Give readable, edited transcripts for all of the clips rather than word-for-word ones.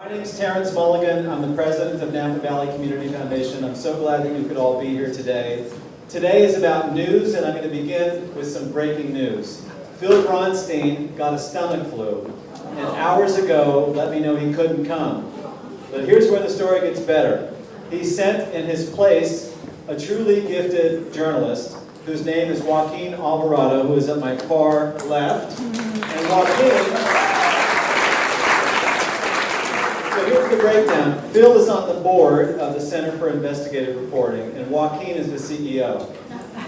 My name is Terrence Mulligan. I'm the president of Napa Valley Community Foundation. I'm so glad that you could all be here today. Today is about news, and I'm going to begin with some breaking news. Phil Bronstein got a stomach flu, and hours ago let me know he couldn't come. But here's where the story gets better. He sent in his place a truly gifted journalist whose name is Joaquin Alvarado, who is at my far left. And Joaquin... So here's the breakdown. Phil is on the board of the Center for Investigative Reporting, and Joaquin is the CEO.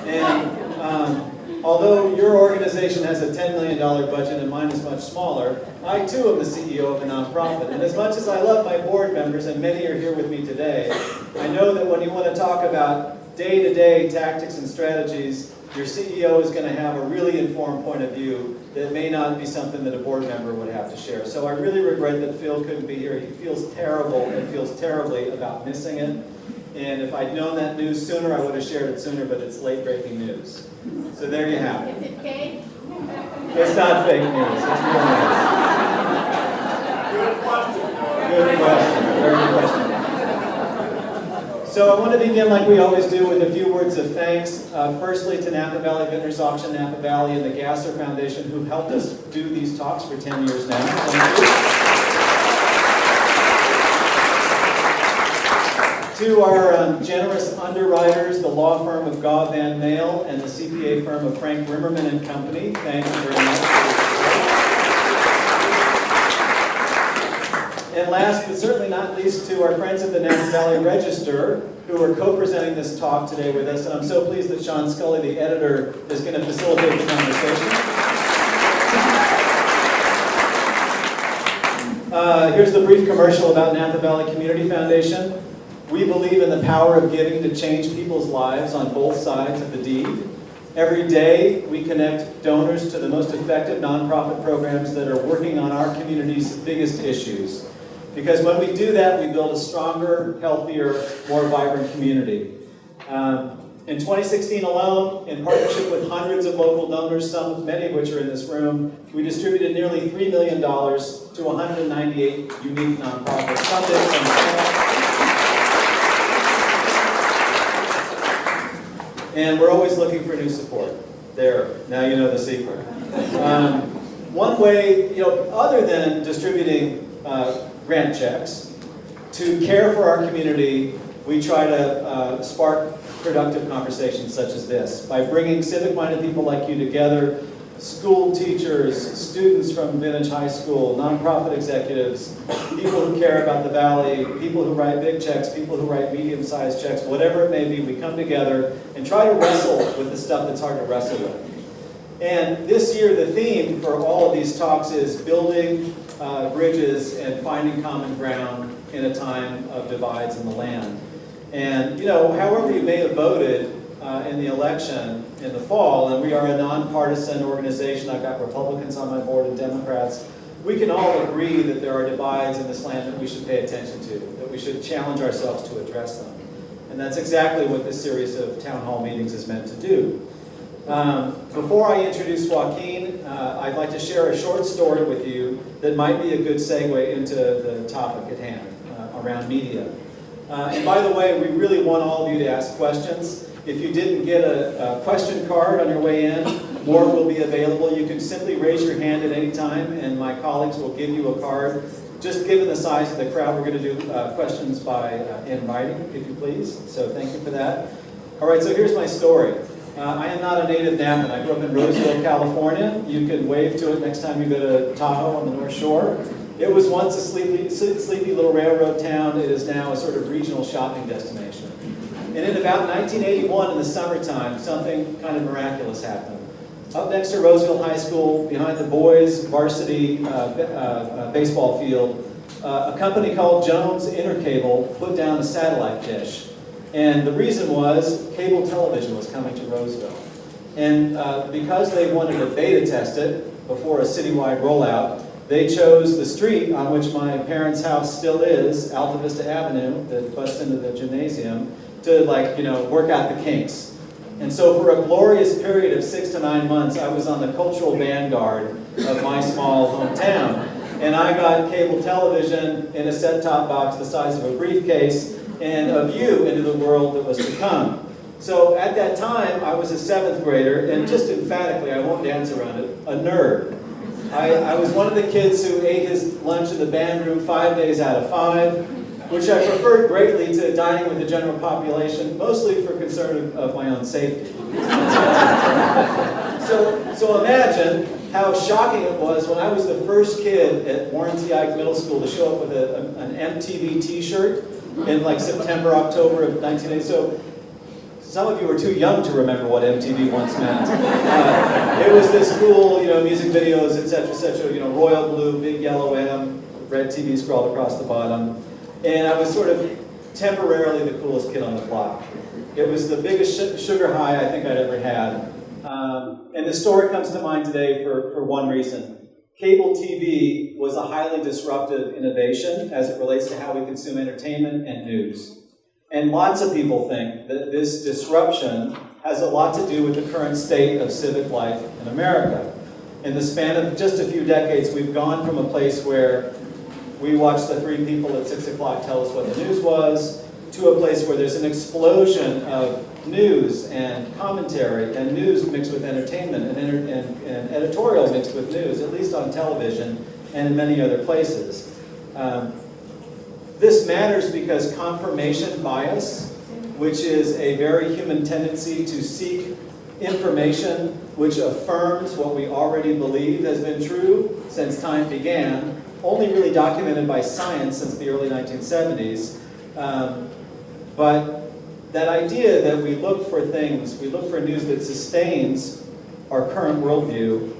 And although your organization has a $10 million budget and mine is much smaller, I too am the CEO of a nonprofit. And as much as I love my board members, and many are here with me today, I know that when you want to talk about day-to-day tactics and strategies, your CEO is going to have a really informed point of view that may not be something that a board member would have to share. So I really regret that Phil couldn't be here. He feels terrible and feels terribly about missing it. And if I'd known that news sooner, I would have shared it sooner, but it's late-breaking news. So there you have it. Is it fake? It's not fake news. It's real news. Good question. Good question. Very good question. So I want to begin like we always do with a few words of thanks. Firstly to Napa Valley Vintners Auction, Napa Valley, and the Gasser Foundation who helped us do these talks for 10 years now. Thank you. To our generous underwriters, the law firm of Gaw Van Mail and the CPA firm of Frank Rimmerman and Company, thank you very much. And last but certainly not least, to our friends at the Napa Valley Register, who are co-presenting this talk today with us. And I'm so pleased that Sean Scully, the editor, is going to facilitate the conversation. Here's the brief commercial about Napa Valley Community Foundation. We believe in the power of giving to change people's lives on both sides of the deed. Every day, we connect donors to the most effective nonprofit programs that are working on our community's biggest issues. Because when we do that, we build a stronger, healthier, more vibrant community. In 2016 alone, in partnership with hundreds of local donors, many of which are in this room, we distributed nearly $3 million to 198 unique nonprofits funded and we're always looking for new support. There, now you know the secret. One way, other than distributing grant checks, to care for our community, we try to spark productive conversations such as this by bringing civic-minded people like you together, school teachers, students from Vintage High School, nonprofit executives, people who care about the Valley, people who write big checks, people who write medium-sized checks, whatever it may be, we come together and try to wrestle with the stuff that's hard to wrestle with. And this year, the theme for all of these talks is building bridges and finding common ground in a time of divides in the land. And, however you may have voted in the election in the fall, and we are a nonpartisan organization, I've got Republicans on my board and Democrats, we can all agree that there are divides in this land that we should pay attention to, that we should challenge ourselves to address them. And that's exactly what this series of town hall meetings is meant to do. Before I introduce Joaquin, I'd like to share a short story with you that might be a good segue into the topic at hand, around media. And by the way, we really want all of you to ask questions. If you didn't get a question card on your way in, more will be available. You can simply raise your hand at any time, and my colleagues will give you a card. Just given the size of the crowd, we're going to do questions in writing, if you please. So thank you for that. All right, so here's my story. I am not a native Napan. I grew up in Roseville, California. You can wave to it next time you go to Tahoe on the North Shore. It was once a sleepy little railroad town. It is now a sort of regional shopping destination. And in about 1981, in the summertime, something kind of miraculous happened. Up next to Roseville High School, behind the boys' varsity baseball field, a company called Jones Intercable put down a satellite dish. And the reason was cable television was coming to Roseville. And because they wanted to beta test it before a citywide rollout, they chose the street on which my parents' house still is, Alta Vista Avenue, that butts into the gymnasium, to work out the kinks. And so for a glorious period of 6 to 9 months, I was on the cultural vanguard of my small hometown. And I got cable television in a set-top box the size of a briefcase and a view into the world that was to come. So at that time, I was a 7th grader, and just emphatically, I won't dance around it, a nerd. I was one of the kids who ate his lunch in the band room 5 days out of 5, which I preferred greatly to dining with the general population, mostly for concern of my own safety. So imagine how shocking it was when I was the first kid at Warren T. Ike Middle School to show up with an MTV t-shirt in like September, October of 1980. So some of you were too young to remember what MTV once meant. It was this cool, music videos, etc., royal blue, big yellow M, red TV scrawled across the bottom. And I was sort of temporarily the coolest kid on the block. It was the biggest sugar high I think I'd ever had. And the story comes to mind today for one reason. Cable TV was a highly disruptive innovation as it relates to how we consume entertainment and news. And lots of people think that this disruption has a lot to do with the current state of civic life in America. In the span of just a few decades, we've gone from a place where we watch the 3 people at 6 o'clock tell us what the news was, to a place where there's an explosion of news and commentary and news mixed with entertainment and editorial mixed with news, at least on television and in many other places. This matters because confirmation bias, which is a very human tendency to seek information which affirms what we already believe has been true since time began, only really documented by science since the early 1970s. But that idea that we look for things, we look for news that sustains our current worldview,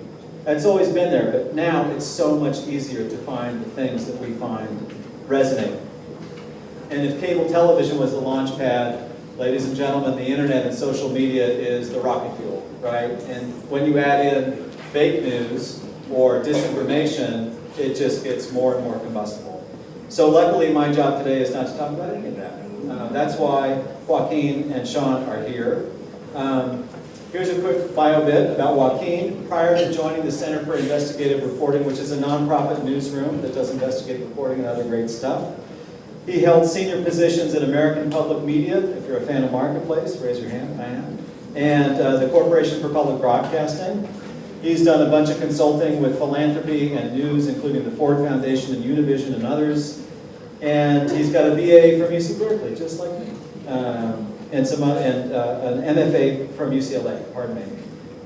that's always been there, but now it's so much easier to find the things that we find resonate. And if cable television was the launch pad, ladies and gentlemen, the internet and social media is the rocket fuel, right? And when you add in fake news or disinformation, it just gets more and more combustible. So luckily, my job today is not to talk about any of that. That's why Joaquin and Sean are here. Here's a quick bio bit about Joaquin. Prior to joining the Center for Investigative Reporting, which is a nonprofit newsroom that does investigative reporting and other great stuff, he held senior positions in American Public Media. If you're a fan of Marketplace, raise your hand. I am. And the Corporation for Public Broadcasting. He's done a bunch of consulting with philanthropy and news, including the Ford Foundation and Univision and others. And he's got a BA from UC Berkeley, just like me, and an MFA from UCLA, pardon me.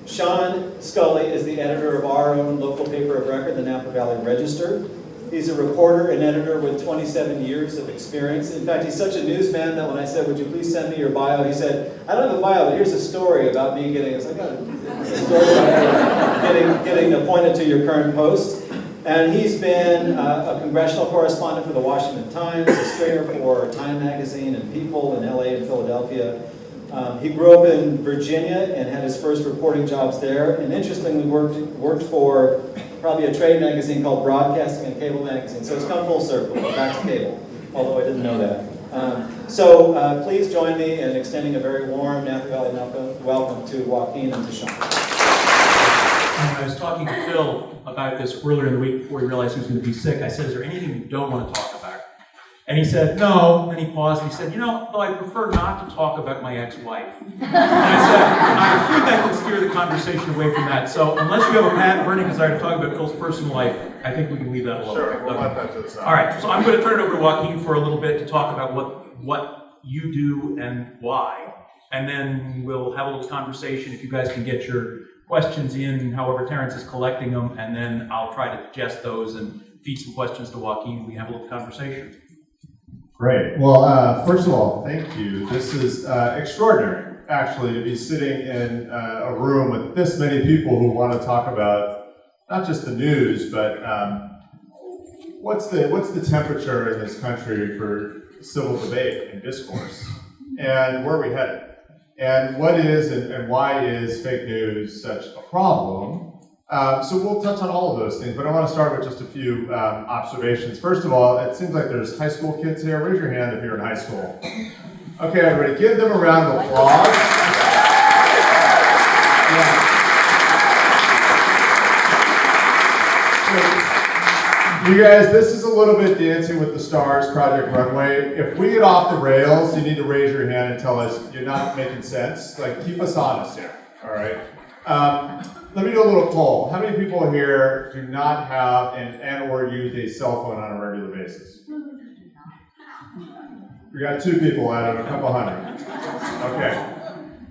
Sean Scully is the editor of our own local paper of record, the Napa Valley Register. He's a reporter and editor with 27 years of experience. In fact, he's such a newsman that when I said, would you please send me your bio, he said, I don't have a bio, but here's a story about me getting, it's like, a story about getting appointed to your current post. And he's been a congressional correspondent for the Washington Times, a stringer for Time Magazine and People in LA and Philadelphia. He grew up in Virginia and had his first reporting jobs there. And interestingly, worked for probably a trade magazine called Broadcasting and Cable Magazine. So it's come full circle, back to cable, although I didn't know that. So please join me in extending a very warm Napa Valley welcome to Joaquin and to Sean. I was talking to Phil about this earlier in the week before he realized he was going to be sick. I said, is there anything you don't want to talk about? And he said, no. And he paused and he said, though I prefer not to talk about my ex-wife. And I said, I think I can steer the conversation away from that. So unless you have a burning desire to talk about Phil's personal life, I think we can leave that alone. Sure, we'll let that to the side. All right, so I'm going to turn it over to Joaquin for a little bit to talk about what you do and why. And then we'll have a little conversation if you guys can get your questions in, however Terrence is collecting them, and then I'll try to digest those and feed some questions to Joaquin. We can have a little conversation. Great. Well, first of all, thank you. This is extraordinary, actually, to be sitting in a room with this many people who want to talk about not just the news, but what's the temperature in this country for civil debate and discourse, and where are we headed? And what is and why is fake news such a problem? So we'll touch on all of those things, but I want to start with just a few observations. First of all, it seems like there's high school kids here. Raise your hand if you're in high school. Okay, everybody, give them a round of applause. Yeah. So You guys, this is a little bit Dancing with the Stars, Project Runway. If we get off the rails, you need to raise your hand and tell us you're not making sense. Like, keep us honest here, all right? Let me do a little poll. How many people here do not have and or use a cell phone on a regular basis? We got 2 people out of a couple hundred. Okay.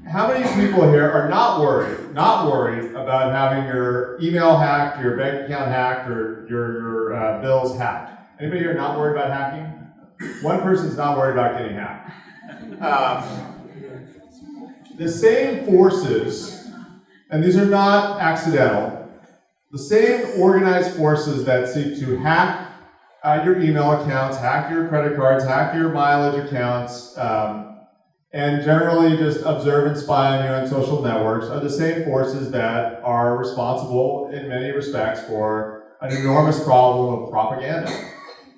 How many people here are not worried about having your email hacked, your bank account hacked, or your bills hacked? Anybody here not worried about hacking? One person's not worried about getting hacked. The same forces, and these are not accidental, the same organized forces that seek to hack your email accounts, hack your credit cards, hack your mileage accounts, and generally just observe and spy on you on social networks are the same forces that are responsible in many respects for an enormous problem of propaganda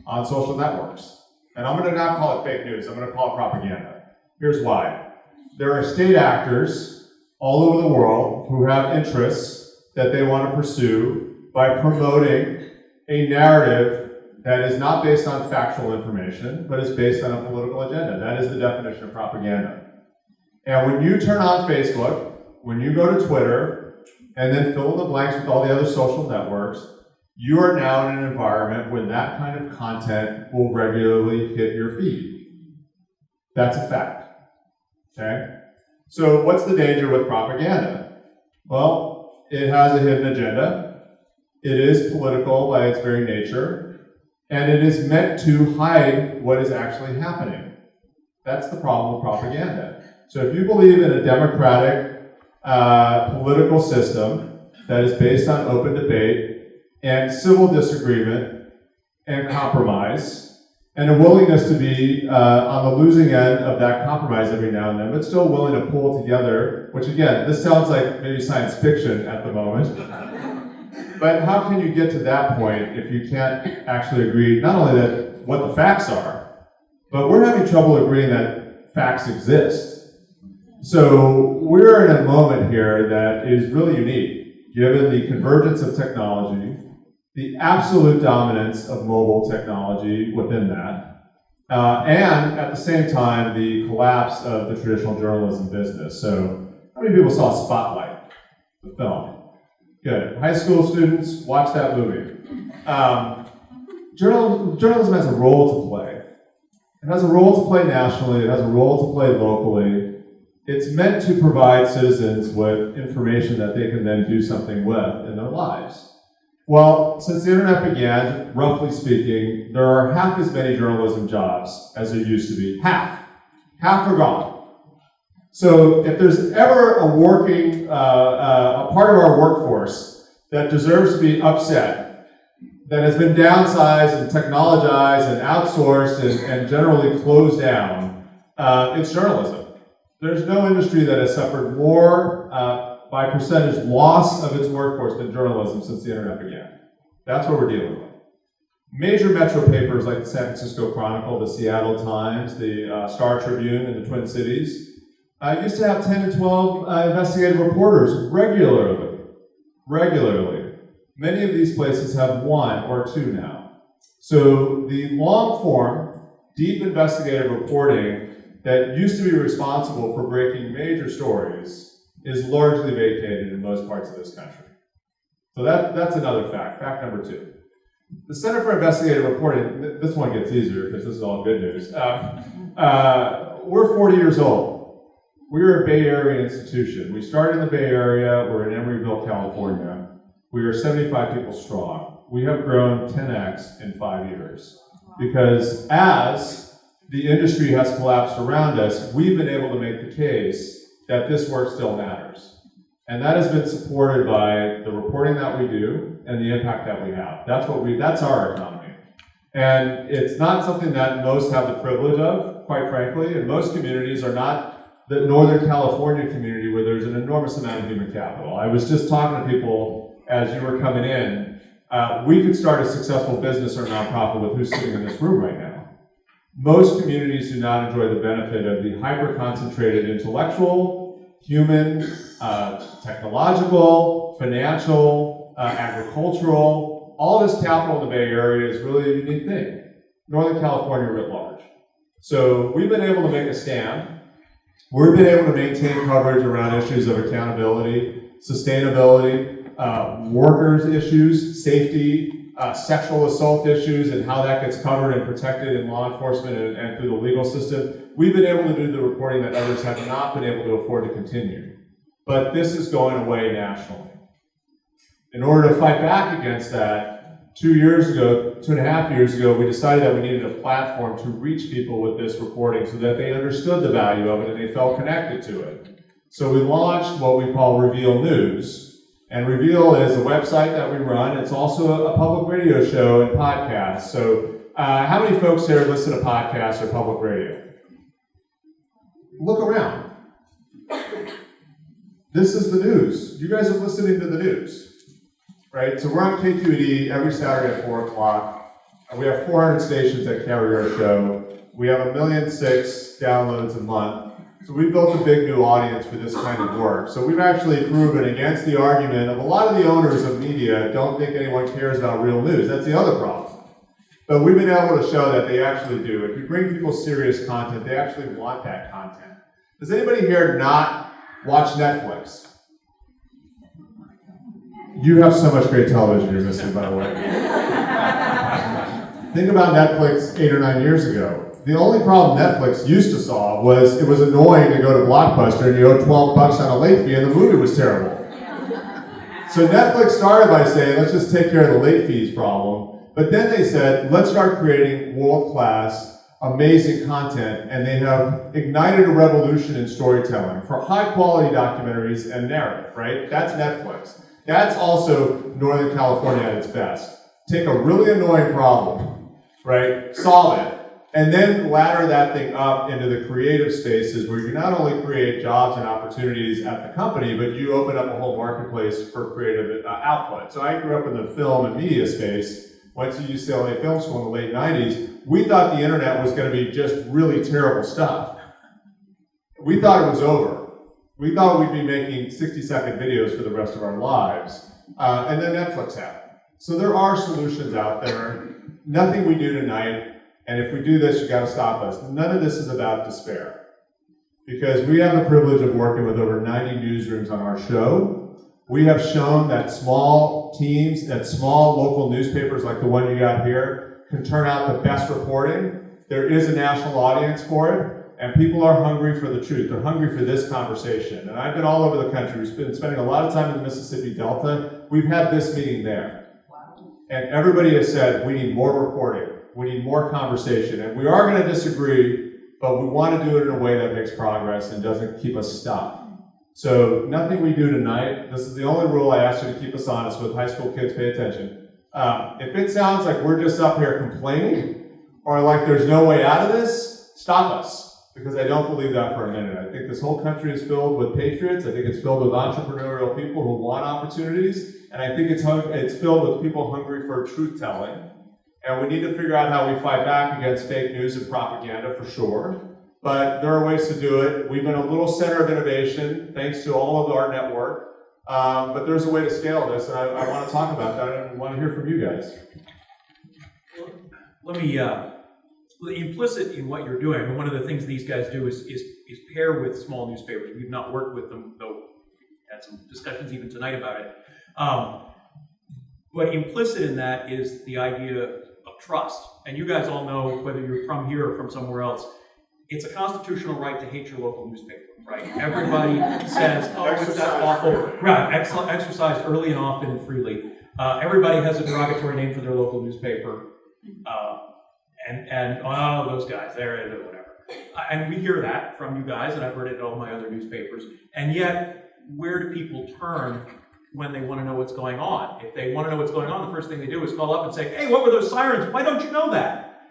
on social networks. And I'm going to not call it fake news, I'm going to call it propaganda. Here's why. There are state actors all over the world who have interests that they want to pursue by promoting a narrative that is not based on factual information, but is based on a political agenda. That is the definition of propaganda. And when you turn on Facebook, when you go to Twitter, and then fill in the blanks with all the other social networks, you are now in an environment where that kind of content will regularly hit your feed. That's a fact, okay? So what's the danger with propaganda? Well, it has a hidden agenda. It is political by its very nature. And it is meant to hide what is actually happening. That's the problem with propaganda. So if you believe in a democratic political system that is based on open debate and civil disagreement and compromise, and a willingness to be on the losing end of that compromise every now and then, but still willing to pull together, which again, this sounds like maybe science fiction at the moment. But how can you get to that point if you can't actually agree, not only that what the facts are, but we're having trouble agreeing that facts exist. So we're in a moment here that is really unique, given the convergence of technology, the absolute dominance of mobile technology within that, and at the same time, the collapse of the traditional journalism business. So how many people saw Spotlight, the film? Good. High school students, watch that movie. Journalism has a role to play. It has a role to play nationally. It has a role to play locally. It's meant to provide citizens with information that they can then do something with in their lives. Well, since the internet began, roughly speaking, there are half as many journalism jobs as there used to be. Half. Half are gone. So if there's ever a working, a part of our workforce that deserves to be upset, that has been downsized and technologized and outsourced and generally closed down, it's journalism. There's no industry that has suffered more by percentage loss of its workforce than journalism since the internet began. That's what we're dealing with. Major metro papers like the San Francisco Chronicle, the Seattle Times, the Star Tribune in the Twin Cities, used to have 10 to 12 investigative reporters regularly. Many of these places have 1 or 2 now. So the long form, deep investigative reporting that used to be responsible for breaking major stories is largely vacated in most parts of this country. So that's another fact. Fact number 2. The Center for Investigative Reporting, this one gets easier because this is all good news. We're 40 years old. We're a Bay Area institution. We started in the Bay Area. We're in Emeryville, California. We are 75 people strong. We have grown 10x in 5 years. Because as the industry has collapsed around us, we've been able to make the case that this work still matters. And that has been supported by the reporting that we do and the impact that we have. That's our economy. And it's not something that most have the privilege of, quite frankly, and most communities are not the Northern California community where there's an enormous amount of human capital. I was just talking to people as you were coming in. We could start a successful business or nonprofit with who's sitting in this room right now. Most communities do not enjoy the benefit of the hyper-concentrated intellectual, human, technological, financial, agricultural, all this capital in the Bay Area is really a unique thing. Northern California writ large. So we've been able to make a stand. We've been able to maintain coverage around issues of accountability, sustainability, workers issues, safety, sexual assault issues, and how that gets covered and protected in law enforcement and through the legal system. We've been able to do the reporting that others have not been able to afford to continue. But this is going away nationally. In order to fight back against that, 2.5 years ago, we decided that we needed a platform to reach people with this reporting so that they understood the value of it and they felt connected to it. So we launched what we call Reveal News. And Reveal is a website that we run. It's also a public radio show and podcast. So how many folks here listen to podcasts or public radio? Look around. This is the news. You guys are listening to the news, right? So we're on KQED every Saturday at 4 o'clock. We have 400 stations that carry our show. We have 1.6 million downloads a month. So we built a big new audience for this kind of work. So we've actually proven against the argument of a lot of the owners of media don't think anyone cares about real news. That's the other problem. But we've been able to show that they actually do. If you bring people serious content, they actually want that content. Does anybody here not watch Netflix? You have so much great television you're missing, by the way. Think about Netflix 8 or 9 years ago. The only problem Netflix used to solve was it was annoying to go to Blockbuster and you owed $12 on a late fee and the movie was terrible. So Netflix started by saying, let's just take care of the late fees problem. But then they said, let's start creating world-class, amazing content. And they have ignited a revolution in storytelling for high-quality documentaries and narrative, right? That's Netflix. That's also Northern California at its best. Take a really annoying problem, right? Solve it. And then ladder that thing up into the creative spaces where you not only create jobs and opportunities at the company, but you open up a whole marketplace for creative output. So I grew up in the film and media space, went to UCLA Film School in the late 90s. We thought the internet was going to be just really terrible stuff. We thought it was over. We thought we'd be making 60-second videos for the rest of our lives. And then Netflix happened. So there are solutions out there. Nothing we do tonight. And if we do this, you got to stop us. None of this is about despair. Because we have the privilege of working with over 90 newsrooms on our show. We have shown that small teams, that small local newspapers like the one you got here, can turn out the best reporting. There is a national audience for it, and people are hungry for the truth. They're hungry for this conversation. And I've been all over the country. We've been spending a lot of time in the Mississippi Delta. We've had this meeting there. And everybody has said, we need more reporting. We need more conversation, and we are going to disagree, but we want to do it in a way that makes progress and doesn't keep us stuck. So nothing we do tonight, this is the only rule I ask you to keep us honest with. High school kids, pay attention. If it sounds like we're just up here complaining, or like there's no way out of this, stop us, because I don't believe that for a minute. I think this whole country is filled with patriots. I think it's filled with entrepreneurial people who want opportunities, and I think it's filled with people hungry for truth-telling. And we need to figure out how we fight back against fake news and propaganda for sure. But there are ways to do it. We've been a little center of innovation thanks to all of our network. But there's a way to scale this, and I want to talk about that and want to hear from you guys. Let me, implicit in what you're doing, and one of the things these guys do is pair with small newspapers. We've not worked with them, though had some discussions even tonight about it. But implicit in that is the idea of trust. And you guys all know, whether you're from here or from somewhere else, it's a constitutional right to hate your local newspaper, right? Everybody says, oh, it's that awful. Right, exercised early and often and freely. Everybody has a derogatory name for their local newspaper. And oh, those guys, they're whatever. And we hear that from you guys, and I've heard it in all my other newspapers. And yet, where do people turn when they want to know what's going on? If they want to know what's going on, the first thing they do is call up and say, hey, what were those sirens? Why don't you know that?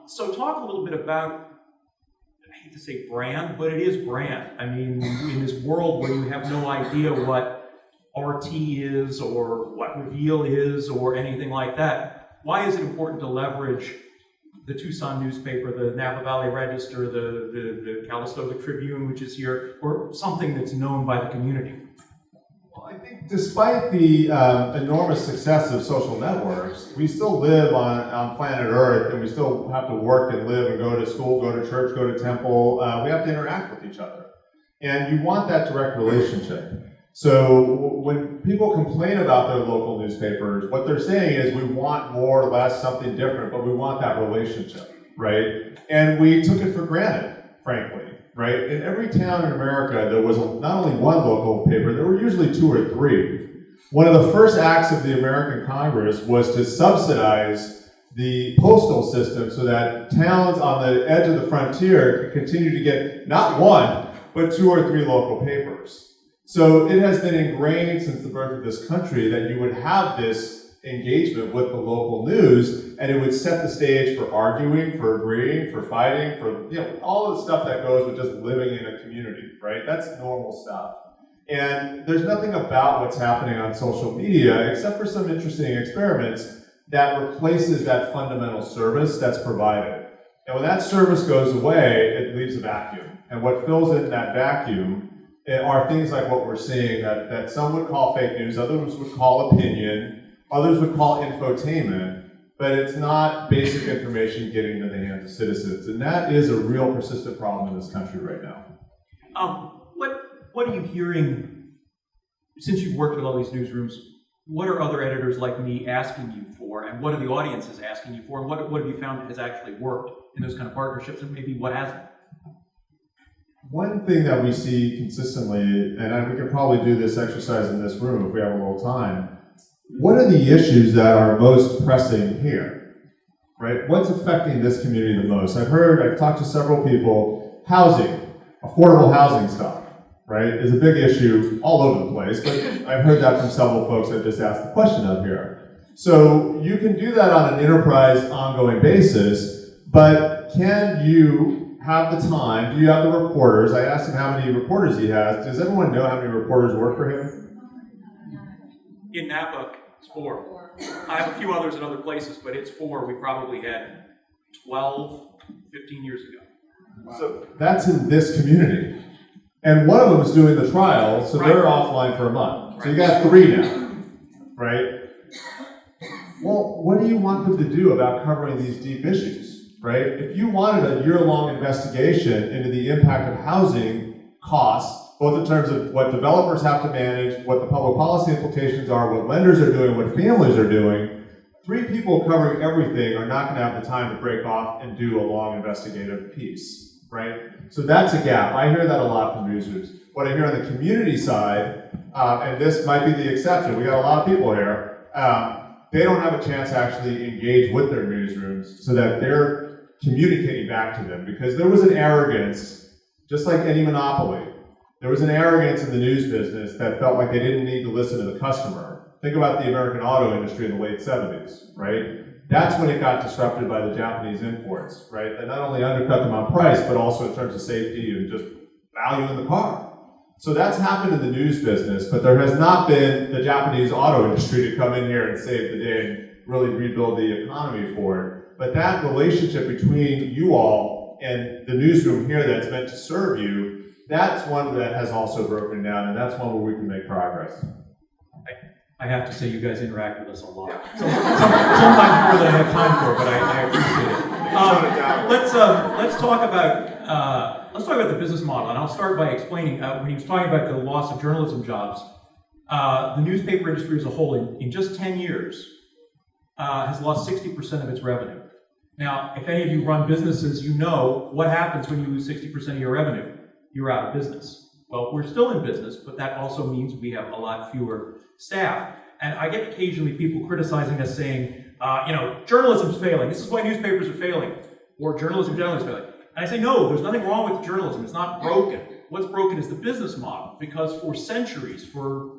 So talk a little bit about, I hate to say brand, but it is brand. I mean, in this world where you have no idea what RT is or what Reveal is or anything like that, why is it important to leverage the Tucson newspaper, the Napa Valley Register, the Calistoga Tribune, which is here, or something that's known by the community? Well, I think despite the enormous success of social networks, we still live on planet Earth, and we still have to work and live and go to school, go to church, go to temple. We have to interact with each other. And you want that direct relationship. So when people complain about their local newspapers, what they're saying is we want more or less something different, but we want that relationship, right? And we took it for granted, frankly, right? In every town in America, there was not only one local paper, there were usually 2 or 3. One of the first acts of the American Congress was to subsidize the postal system so that towns on the edge of the frontier could continue to get not 1, but 2 or 3 local papers. So it has been ingrained since the birth of this country that you would have this engagement with the local news, and it would set the stage for arguing, for agreeing, for fighting, for all the stuff that goes with just living in a community, right? That's normal stuff. And there's nothing about what's happening on social media, except for some interesting experiments, that replaces that fundamental service that's provided. And when that service goes away, it leaves a vacuum. And what fills in that vacuum are things like what we're seeing that some would call fake news, others would call opinion, others would call infotainment, but it's not basic information getting into the hands of citizens. And that is a real persistent problem in this country right now. What are you hearing, since you've worked with all these newsrooms, what are other editors like me asking you for, and what are the audiences asking you for, and what have you found has actually worked in those kind of partnerships, and maybe what hasn't? One thing that we see consistently, and we can probably do this exercise in this room if we have a little time, what are the issues that are most pressing here, right? What's affecting this community the most? I've talked to several people, housing, affordable housing stuff, right, is a big issue all over the place, but I've heard that from several folks I've just asked the question of here. So you can do that on an enterprise ongoing basis, but can you have the time? Do you have the reporters? I asked him how many reporters he has. Does everyone know how many reporters work for him? In Napa, it's 4. I have a few others in other places, but it's 4. We probably had 12, 15 years ago. Wow. So that's in this community. And one of them is doing the trial, so they're offline for a month. So you got 3 now, right? Well, what do you want them to do about covering these deep issues, right? If you wanted a year-long investigation into the impact of housing costs, both in terms of what developers have to manage, what the public policy implications are, what lenders are doing, what families are doing, 3 people covering everything are not going to have the time to break off and do a long investigative piece, right? So that's a gap. I hear that a lot from newsrooms. What I hear on the community side, and this might be the exception, we got a lot of people here, they don't have a chance to actually engage with their newsrooms so that they're communicating back to them, because there was an arrogance, just like any monopoly, there was an arrogance in the news business that felt like they didn't need to listen to the customer. Think about the American auto industry in the late 70s, right? That's when it got disrupted by the Japanese imports, right? That not only undercut them on price, but also in terms of safety and just value in the car. So that's happened in the news business, but there has not been the Japanese auto industry to come in here and save the day and really rebuild the economy for it. But that relationship between you all and the newsroom here that's meant to serve you, that's one that has also broken down, and that's one where we can make progress. I have to say, you guys interact with us a lot. Sometimes more than I have time for, but I appreciate it. Let's talk about the business model, and I'll start by explaining. When he was talking about the loss of journalism jobs, the newspaper industry as a whole, in just 10 years, has lost 60% of its revenue. Now, if any of you run businesses, you know what happens when you lose 60% of your revenue. You're out of business. Well, we're still in business, but that also means we have a lot fewer staff. And I get occasionally people criticizing us saying, journalism's failing. This is why newspapers are failing. Or journalism generally is failing. And I say, no, there's nothing wrong with journalism. It's not broken. What's broken is the business model. Because for centuries, for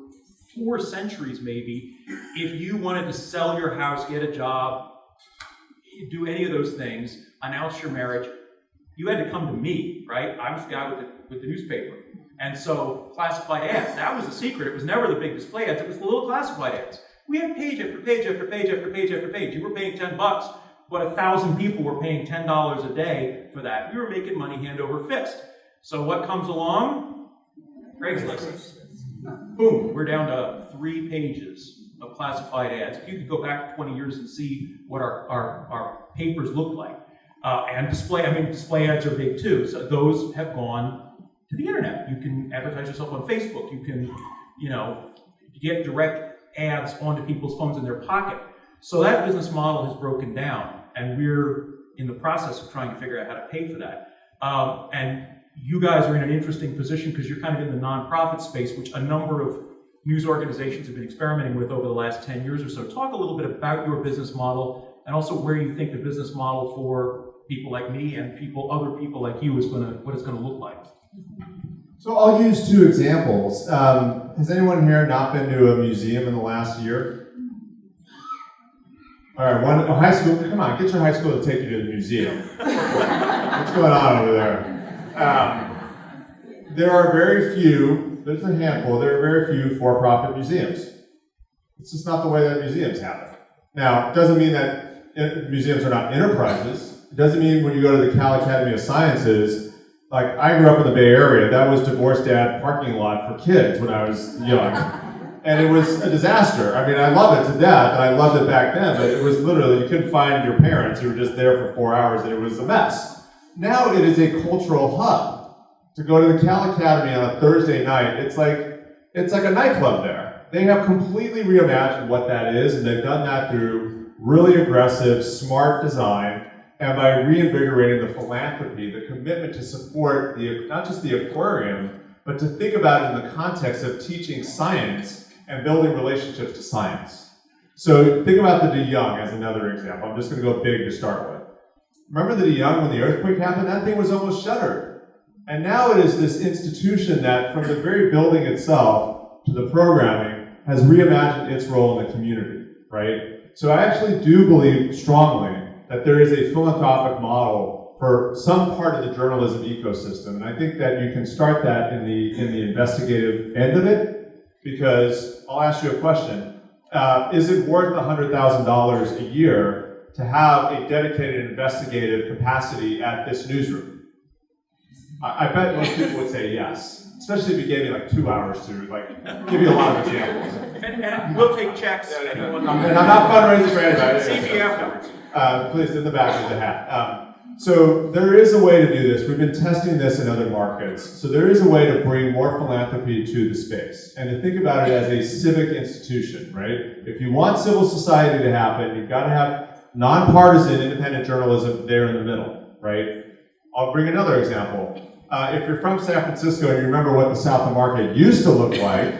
4 centuries maybe, if you wanted to sell your house, get a job, do any of those things, announce your marriage, you had to come to me, right? I was the guy with the newspaper. And so classified ads, that was the secret. It was never the big display ads, it was the little classified ads. We had page after page after page after page after page. You were paying $10, but 1,000 people were paying $10 a day for that. We were making money hand over fist. So what comes along? Craigslist. boom, we're down to 3 pages of classified ads. If you could go back 20 years and see what our papers look like, and display ads are big too. So those have gone to the internet. You can advertise yourself on Facebook. You can, get direct ads onto people's phones in their pocket. So that business model has broken down, and we're in the process of trying to figure out how to pay for that. And you guys are in an interesting position because you're kind of in the nonprofit space, which a number of news organizations have been experimenting with over the last 10 years or so. Talk a little bit about your business model and also where you think the business model for people like me and other people like you what it's going to look like. So I'll use 2 examples. Has anyone here not been to a museum in the last year? All right, high school, come on, get your high school to take you to the museum. What's going on over there? There are very few, there's a handful, there are very few for-profit museums. It's just not the way that museums happen. Now, it doesn't mean that museums are not enterprises. It doesn't mean when you go to the Cal Academy of Sciences, like I grew up in the Bay Area, that was divorced dad parking lot for kids when I was young. And it was a disaster. I mean, I love it to death, and I loved it back then, but it was literally, you couldn't find your parents. You were just there for 4 hours, and it was a mess. Now it is a cultural hub. To go to the Cal Academy on a Thursday night, it's like a nightclub there. They have completely reimagined what that is, and they've done that through really aggressive, smart design, and by reinvigorating the philanthropy, the commitment to support not just the aquarium, but to think about it in the context of teaching science and building relationships to science. So think about the De Young as another example. I'm just going to go big to start with. Remember the De Young when the earthquake happened? That thing was almost shuttered. And now it is this institution that, from the very building itself to the programming, has reimagined its role in the community, right? So I actually do believe strongly that there is a philanthropic model for some part of the journalism ecosystem, and I think that you can start that in the investigative end of it, because I'll ask you a question. Is it worth $100,000 a year to have a dedicated investigative capacity at this newsroom? I bet most people would say yes, especially if you gave me like 2 hours to give you a lot of examples. And we'll take checks. And I'm not fundraising for anybody. See me afterwards. Please, in the back of the hat. So there is a way to do this. We've been testing this in other markets. So there is a way to bring more philanthropy to the space and to think about it as a civic institution, right? If you want civil society to happen, you've got to have nonpartisan independent journalism there in the middle, right? I'll bring another example. If you're from San Francisco and you remember what the South of Market used to look like,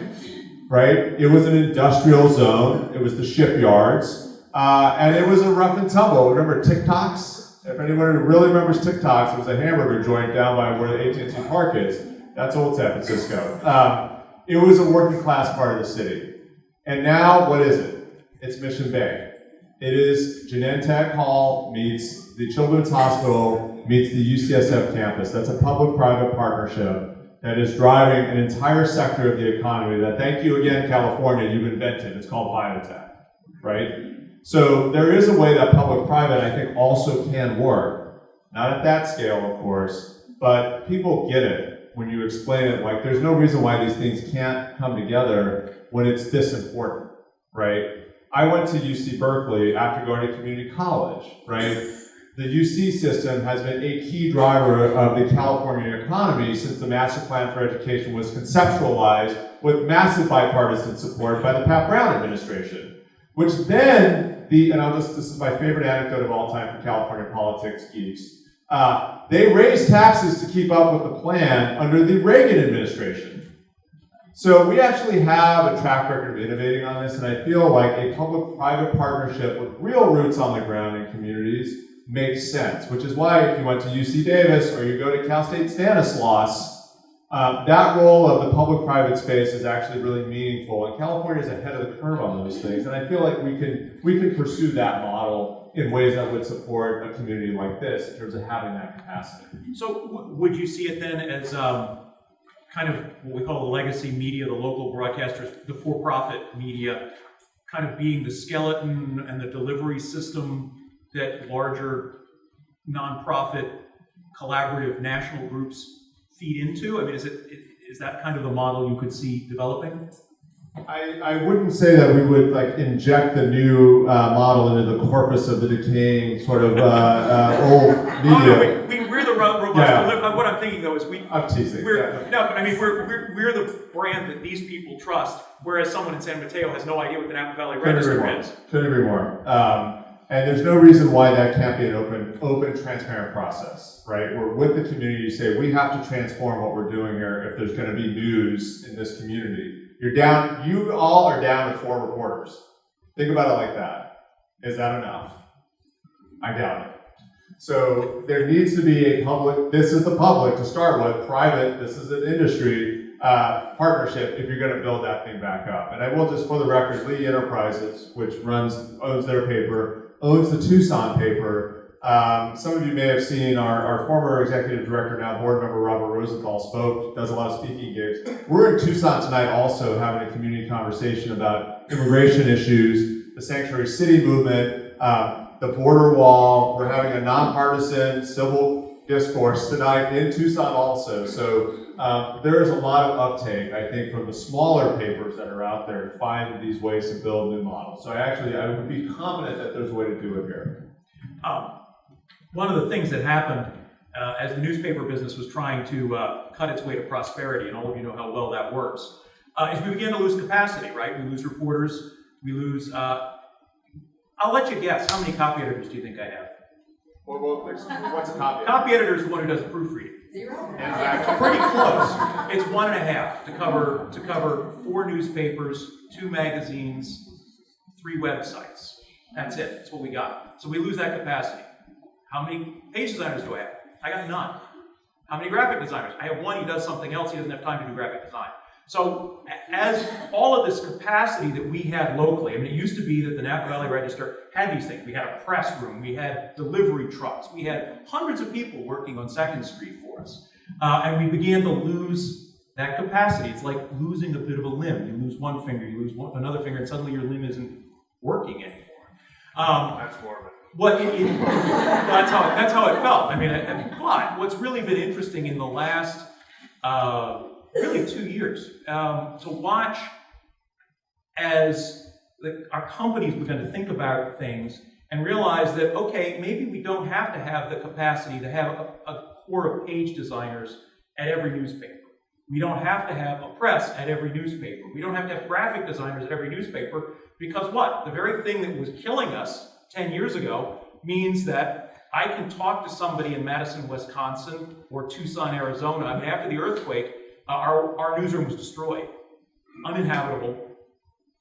right? It was an industrial zone. It was the shipyards. And it was a rough and tumble. Remember TikToks? If anyone really remembers TikToks, it was a hamburger joint down by where the AT&T Park is. That's old San Francisco. It was a working class part of the city. And now, what is it? It's Mission Bay. It is Genentech Hall meets the Children's Hospital meets the UCSF campus. That's a public-private partnership that is driving an entire sector of the economy that, thank you again, California, you've invented. It's called biotech, right? So there is a way that public-private, I think, also can work. Not at that scale, of course, but people get it when you explain it. Like, there's no reason why these things can't come together when it's this important, right? I went to UC Berkeley after going to community college, right? The UC system has been a key driver of the California economy since the Master Plan for Education was conceptualized with massive bipartisan support by the Pat Brown administration, which then, this is my favorite anecdote of all time for California politics geeks, they raised taxes to keep up with the plan under the Reagan administration. So we actually have a track record of innovating on this, and I feel like a public-private partnership with real roots on the ground in communities makes sense, which is why if you went to UC Davis or you go to Cal State Stanislaus, that role of the public-private space is actually really meaningful, and California is ahead of the curve on those things, and I feel like we can pursue that model in ways that would support a community like this in terms of having that capacity. So would you see it then as kind of what we call the legacy media, the local broadcasters, the for-profit media, kind of being the skeleton and the delivery system that larger nonprofit collaborative national groups feed into? I mean, is that kind of the model you could see developing? I wouldn't say that we would like inject the new model into the corpus of the decaying sort of old media. Oh, no, we're the robust. Yeah. What I'm thinking though is I'm teasing. No, but I mean we're the brand that these people trust, whereas someone in San Mateo has no idea what the Napa Valley Register is. Couldn't agree more. And there's no reason why that can't be an open, transparent process, right? We're with the community to say we have to transform what we're doing here if there's going to be news in this community. You all are down to 4 reporters. Think about it like that. Is that enough? I doubt it. So there needs to be a public, this is the public to start with, private, this is an industry partnership if you're going to build that thing back up. And I will just, for the record, Lee Enterprises, which owns their paper, owns the Tucson paper. Some of you may have seen our former executive director, now board member Robert Rosenthal spoke, does a lot of speaking gigs. We're in Tucson tonight also having a community conversation about immigration issues, the sanctuary city movement, the border wall. We're having a nonpartisan civil discourse tonight in Tucson also. So there is a lot of uptake, I think, from the smaller papers that are out there to find these ways to build new models. So I would be confident that there's a way to do it here. One of the things that happened as the newspaper business was trying to cut its way to prosperity, and all of you know how well that works, is we began to lose capacity, right? We lose reporters, we lose, I'll let you guess, how many copy editors do you think I have? Well, what's a copy? Copy editor is the one who does the proofreading. 0? Pretty close. It's 1.5 to cover 4 newspapers, 2 magazines, 3 websites. That's it. That's what we got. So we lose that capacity. How many page designers do I have? I got none. How many graphic designers? I have one. He does something else. He doesn't have time to do graphic design. So as all of this capacity that we had locally, I mean, it used to be that the Napa Valley Register had these things. We had a press room. We had delivery trucks. We had hundreds of people working on 2nd Street for us. And we began to lose that capacity. It's like losing a bit of a limb. You lose one finger, you lose another finger, and suddenly your limb isn't working anymore. That's morbid. That's how it felt. I mean, but what's really been interesting in the last really 2 years to watch as our companies began to think about things and realize that, okay, maybe we don't have to have the capacity to have a core of page designers at every newspaper. We don't have to have a press at every newspaper. We don't have to have graphic designers at every newspaper because what? The very thing that was killing us 10 years ago means that I can talk to somebody in Madison, Wisconsin or Tucson, Arizona. I mean, after the earthquake, our newsroom was destroyed, uninhabitable.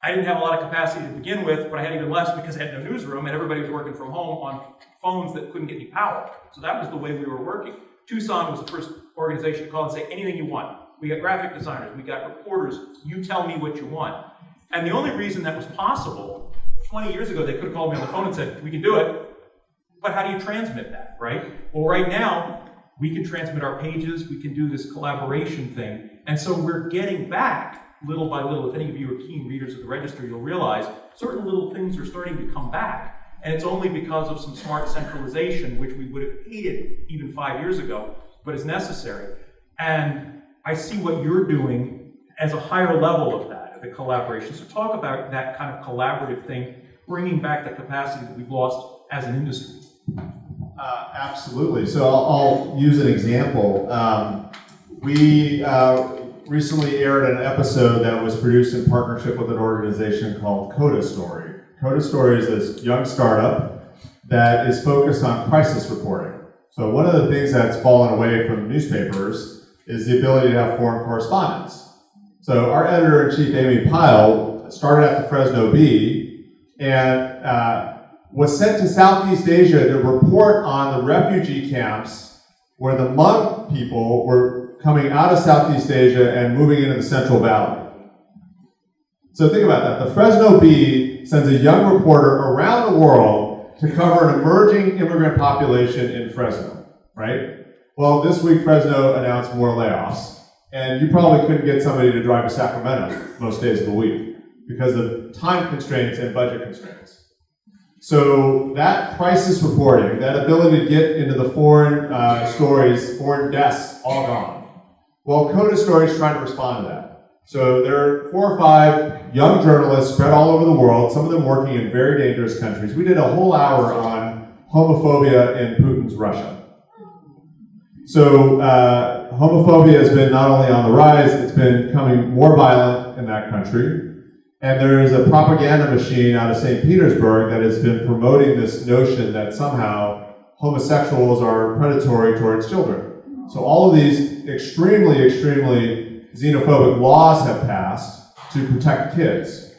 I didn't have a lot of capacity to begin with, but I had even less because I had no newsroom and everybody was working from home on phones that couldn't get any power. So that was the way we were working. Tucson was the first organization to call and say, anything you want. We got graphic designers, we got reporters, you tell me what you want. And the only reason that was possible, 20 years ago, they could have called me on the phone and said, we can do it, but how do you transmit that, right? Well, right now, we can transmit our pages, we can do this collaboration thing, and so we're getting back little by little. If any of you are keen readers of the Register, you'll realize certain little things are starting to come back, and it's only because of some smart centralization, which we would have hated even 5 years ago, but is necessary. And I see what you're doing as a higher level of that, the collaboration. So talk about that kind of collaborative thing, bringing back the capacity that we've lost as an industry. Absolutely. So I'll use an example. We recently aired an episode that was produced in partnership with an organization called Coda Story. Coda Story is this young startup that is focused on crisis reporting. So one of the things that's fallen away from newspapers is the ability to have foreign correspondents. So our editor-in-chief, Amy Pyle, started at the Fresno Bee and was sent to Southeast Asia to report on the refugee camps where the Hmong people were coming out of Southeast Asia and moving into the Central Valley. So think about that. The Fresno Bee sends a young reporter around the world to cover an emerging immigrant population in Fresno, right? Well, this week Fresno announced more layoffs, and you probably couldn't get somebody to drive to Sacramento most days of the week because of time constraints and budget constraints. So that crisis reporting, that ability to get into the foreign stories, foreign desks, all gone. Well, Coda Story is trying to respond to that. So there are 4 or 5 young journalists spread all over the world, some of them working in very dangerous countries. We did a whole hour on homophobia in Putin's Russia. So homophobia has been not only on the rise, it's been becoming more violent in that country. And there is a propaganda machine out of St. Petersburg that has been promoting this notion that somehow homosexuals are predatory towards children. So all of these extremely, extremely xenophobic laws have passed to protect kids.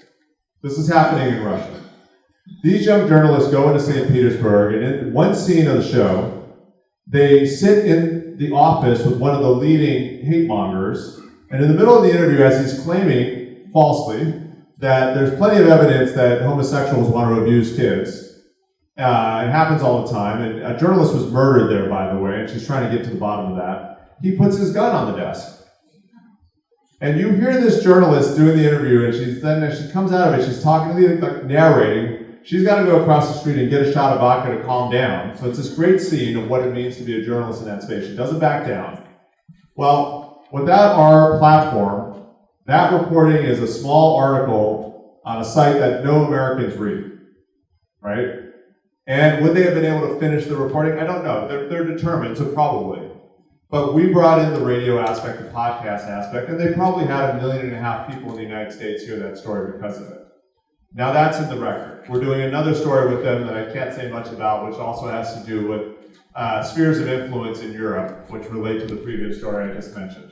This is happening in Russia. These young journalists go into St. Petersburg, and in one scene of the show, they sit in the office with one of the leading hate mongers, and in the middle of the interview, as he's claiming, falsely, that there's plenty of evidence that homosexuals want to abuse kids. It happens all the time, and a journalist was murdered there, by the way, and she's trying to get to the bottom of that. He puts his gun on the desk. And you hear this journalist doing the interview, and then as she comes out of it, she's talking to the narrating. She's got to go across the street and get a shot of vodka to calm down. So it's this great scene of what it means to be a journalist in that space. She doesn't back down. Well, without our platform, that reporting is a small article on a site that no Americans read, right? And would they have been able to finish the reporting? I don't know. They're determined, so probably. But we brought in the radio aspect, the podcast aspect, and they probably had 1.5 million people in the United States hear that story because of it. Now that's in the record. We're doing another story with them that I can't say much about, which also has to do with spheres of influence in Europe, which relate to the previous story I just mentioned.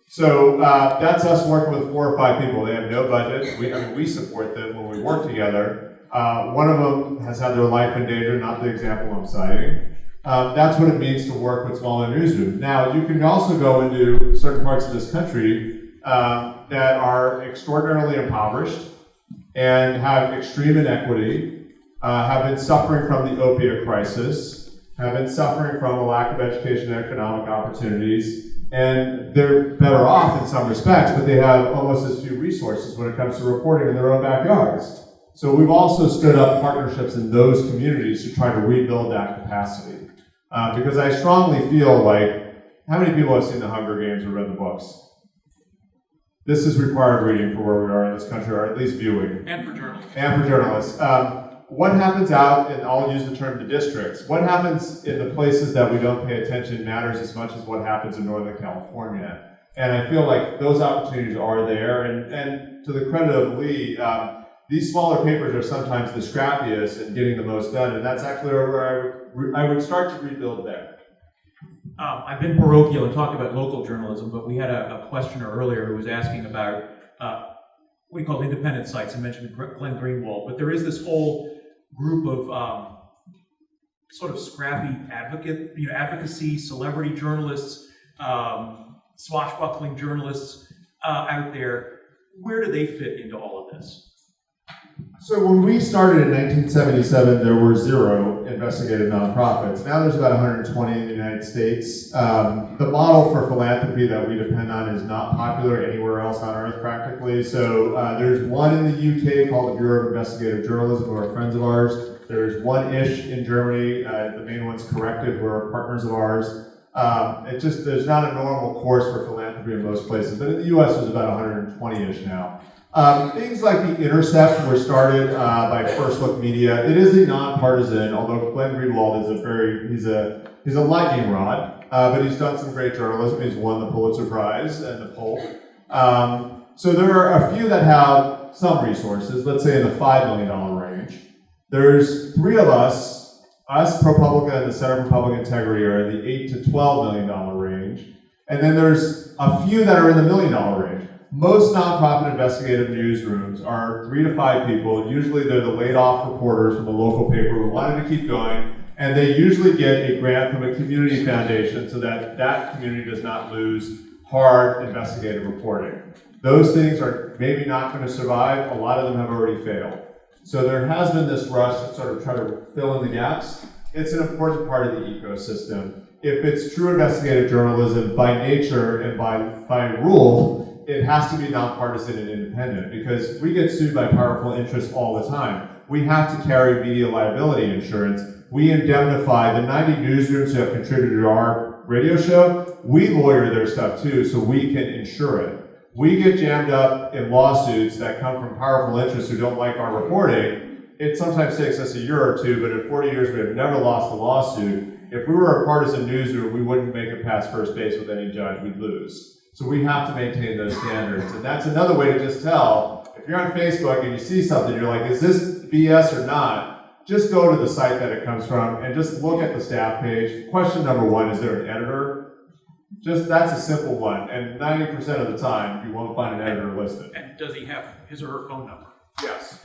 So that's us working with 4 or 5 people. They have no budget. We support them when we work together. One of them has had their life in danger, not the example I'm citing. That's what it means to work with smaller newsrooms. Now, you can also go into certain parts of this country that are extraordinarily impoverished and have extreme inequity, have been suffering from the opiate crisis, have been suffering from a lack of education and economic opportunities, and they're better off in some respects, but they have almost as few resources when it comes to reporting in their own backyards. So we've also stood up partnerships in those communities to try to rebuild that capacity. Because I strongly feel like, how many people have seen the Hunger Games or read the books? This is required reading for where we are in this country, or at least viewing. And for journalists. And for journalists. What happens out, and I'll use the term the districts, what happens in the places that we don't pay attention matters as much as what happens in Northern California. And I feel like those opportunities are there, and to the credit of Lee, these smaller papers are sometimes the scrappiest and getting the most done, and that's actually where I would start to rebuild there. I've been parochial and talked about local journalism, but we had a questioner earlier who was asking about what we call independent sites. I mentioned Glenn Greenwald, but there is this whole group of sort of scrappy advocacy, celebrity journalists, swashbuckling journalists out there. Where do they fit into all of this? So when we started in 1977, there were 0 investigative nonprofits. Now there's about 120 in the United States. The model for philanthropy that we depend on is not popular anywhere else on earth practically. So there's one in the UK called the Bureau of Investigative Journalism, who are friends of ours. There's one-ish in Germany. The main one's Corrective, who are partners of ours. There's not a normal course for philanthropy in most places, but in the US there's about 120-ish now. Things like The Intercept were started by First Look Media. It is a nonpartisan, although Glenn Greenwald is he's a lightning rod, but he's done some great journalism. He's won the Pulitzer Prize and the Polk. So there are a few that have some resources, let's say in the $5 million range. There's 3 of us, ProPublica and the Center for Public Integrity, are in the $8 to $12 million range. And then there's a few that are in the $1 million range. Most nonprofit investigative newsrooms are 3 to 5 people. Usually they're the laid-off reporters from a local paper who wanted to keep going, and they usually get a grant from a community foundation so that that community does not lose hard investigative reporting. Those things are maybe not going to survive. A lot of them have already failed. So there has been this rush to sort of try to fill in the gaps. It's an important part of the ecosystem. If it's true investigative journalism, by nature and by rule, it has to be nonpartisan and independent, because we get sued by powerful interests all the time. We have to carry media liability insurance. We indemnify the 90 newsrooms who have contributed to our radio show. We lawyer their stuff too, so we can insure it. we get jammed up in lawsuits that come from powerful interests who don't like our reporting. It sometimes takes us a year or two, but in 40 years we have never lost a lawsuit. If we were a partisan newsroom, we wouldn't make it past first base with any judge, we'd lose. So we have to maintain those standards. And that's another way to just tell, if you're on Facebook and you see something, you're like, is this BS or not? Just go to the site that it comes from and just look at the staff page. Question number one, is there an editor? Just, that's a simple one. And 90% of the time, you won't find an editor listed. And does he have his or her phone number? Yes.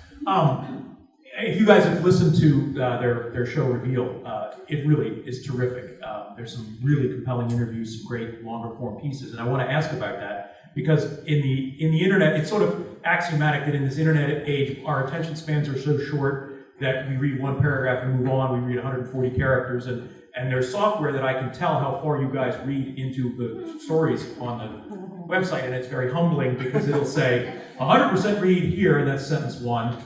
If you guys have listened to their show Reveal, it really is terrific. There's some really compelling interviews, some great longer form pieces, and I want to ask about that because in the internet, it's sort of axiomatic that in this internet age, our attention spans are so short that we read one paragraph and move on. We read 140 characters, and there's software that I can tell how far you guys read into the stories on the website, and it's very humbling because it'll say 100% read here, and that's sentence 1.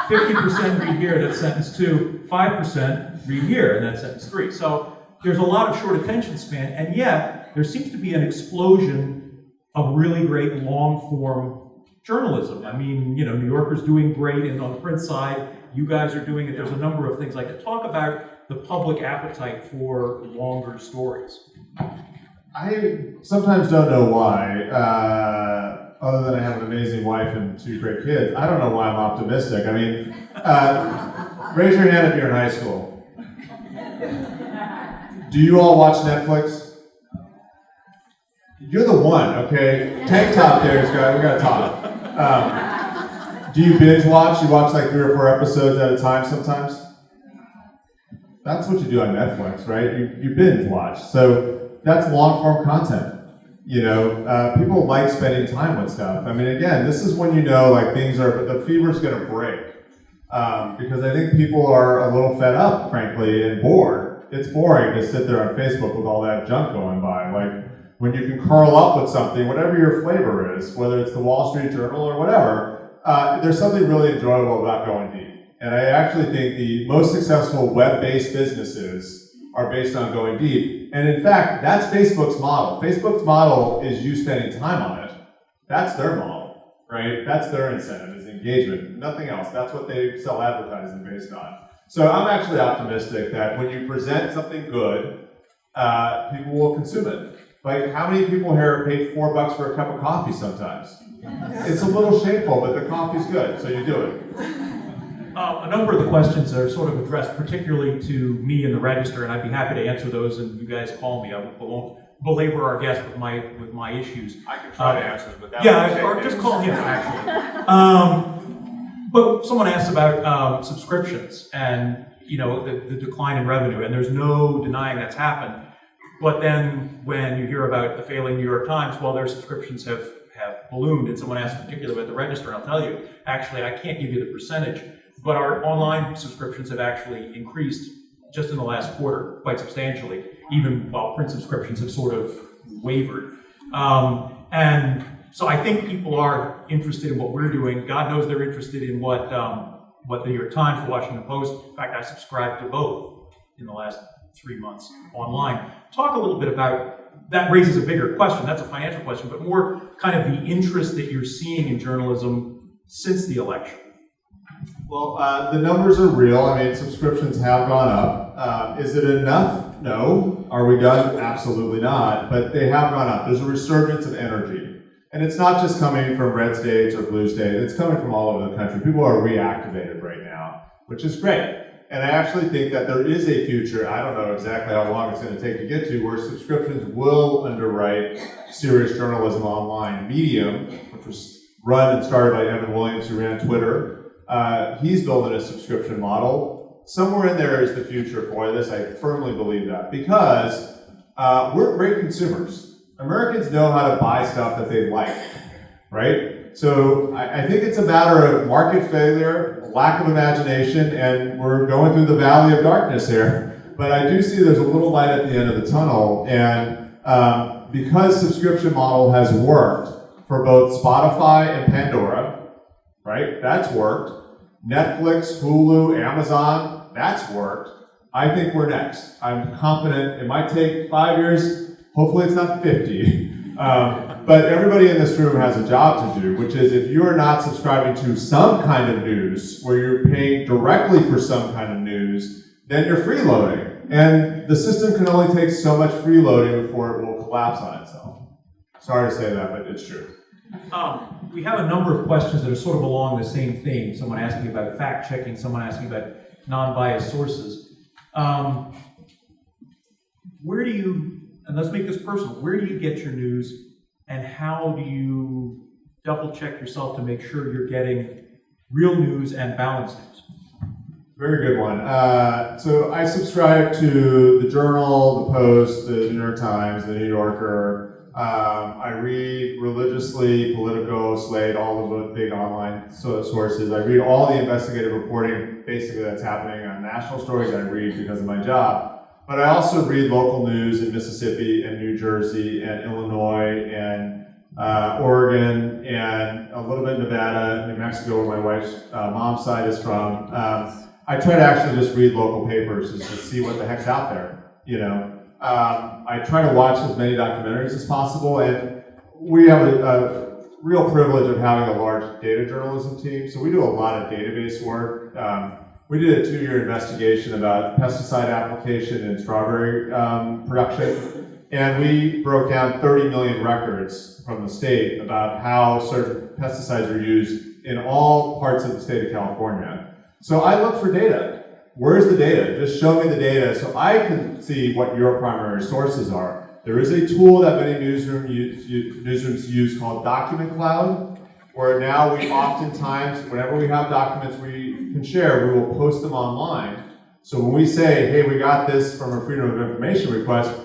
50% read here, that's sentence 2, 5% read here, and that's sentence 3. So there's a lot of short attention span, and yet there seems to be an explosion of really great long-form journalism. I mean, New Yorker's doing great, and on the print side, you guys are doing it. There's a number of things like that. Talk about the public appetite for longer stories. I sometimes don't know why. Other than I have an amazing wife and 2 great kids, I don't know why I'm optimistic. I mean, raise your hand if you're in high school. Do you all watch Netflix? You're the one, okay? Tank top there, we gotta talk. Do you binge watch? You watch like 3 or 4 episodes at a time sometimes? That's what you do on Netflix, right? You binge watch. So that's long form content. People like spending time with stuff. I mean, again, this is when the fever's gonna break. Because I think people are a little fed up, frankly, and bored. It's boring to sit there on Facebook with all that junk going by. Like, when you can curl up with something, whatever your flavor is, whether it's the Wall Street Journal or whatever, there's something really enjoyable about going deep. And I actually think the most successful web-based businesses are based on going deep. And in fact, that's Facebook's model. Facebook's model is you spending time on it. That's their model, right? That's their incentive, is engagement, nothing else. That's what they sell advertising based on. So I'm actually optimistic that when you present something good, people will consume it. Like, how many people here pay $4 for a cup of coffee sometimes? It's a little shameful, but the coffee's good, so you do it. A number of the questions are sort of addressed particularly to me in the Register, and I'd be happy to answer those, and you guys call me. I won't belabor our guest with my issues. I can try to answer them, but that or just call him, actually. But someone asked about subscriptions and the decline in revenue, and there's no denying that's happened. But then when you hear about the failing New York Times, well, their subscriptions have ballooned, and someone asked particularly about the Register, and I'll tell you, actually, I can't give you the percentage, but our online subscriptions have actually increased just in the last quarter quite substantially, even while print subscriptions have sort of wavered. And so I think people are interested in what we're doing. God knows they're interested in what the New York Times, the Washington Post. In fact, I subscribed to both in the last 3 months online. Talk a little bit about, that raises a bigger question. That's a financial question, but more kind of the interest that you're seeing in journalism since the election. Well, the numbers are real. I mean, subscriptions have gone up. Is it enough? No. Are we done? Absolutely not. But they have gone up. There's a resurgence of energy. And it's not just coming from red states or blue states. It's coming from all over the country. People are reactivated right now, which is great. And I actually think that there is a future, I don't know exactly how long it's going to take to get to, where subscriptions will underwrite serious journalism online. Medium, which was run and started by Evan Williams, who ran Twitter, he's building a subscription model. Somewhere in there is the future for this. I firmly believe that. Because we're great consumers. Americans know how to buy stuff that they like, right? So I think it's a matter of market failure, lack of imagination, and we're going through the valley of darkness here. But I do see there's a little light at the end of the tunnel, and because subscription model has worked for both Spotify and Pandora, right? That's worked. Netflix, Hulu, Amazon, that's worked. I think we're next. I'm confident it might take 5 years. Hopefully it's not 50. But everybody in this room has a job to do, which is if you're not subscribing to some kind of news, where you're paying directly for some kind of news, then you're freeloading. And the system can only take so much freeloading before it will collapse on itself. Sorry to say that, but it's true. We have a number of questions that are sort of along the same theme. Someone asking about fact-checking, someone asking about non-biased sources. Where do you, and let's make this personal, where do you get your news, and how do you double-check yourself to make sure you're getting real news and balanced news? Very good one. So I subscribe to the Journal, the Post, the New York Times, the New Yorker. I read religiously Politico, Slate, all of the big online sources. I read all the investigative reporting, basically that's happening on national stories. I read because of my job. But I also read local news in Mississippi and New Jersey and Illinois and Oregon and a little bit Nevada, New Mexico, where my wife's mom's side is from. I try to actually just read local papers just to see what the heck's out there, you know. I try to watch as many documentaries as possible, and we have a real privilege of having a large data journalism team, so we do a lot of database work. We did a 2-year investigation about pesticide application in strawberry production, and we broke down 30 million records from the state about how certain pesticides are used in all parts of the state of California. So I look for data. Where's the data? Just show me the data so I can see what your primary sources are. There is a tool that many newsrooms use called Document Cloud, where now we oftentimes, whenever we have documents we can share, we will post them online. So when we say, hey, we got this from a Freedom of Information request,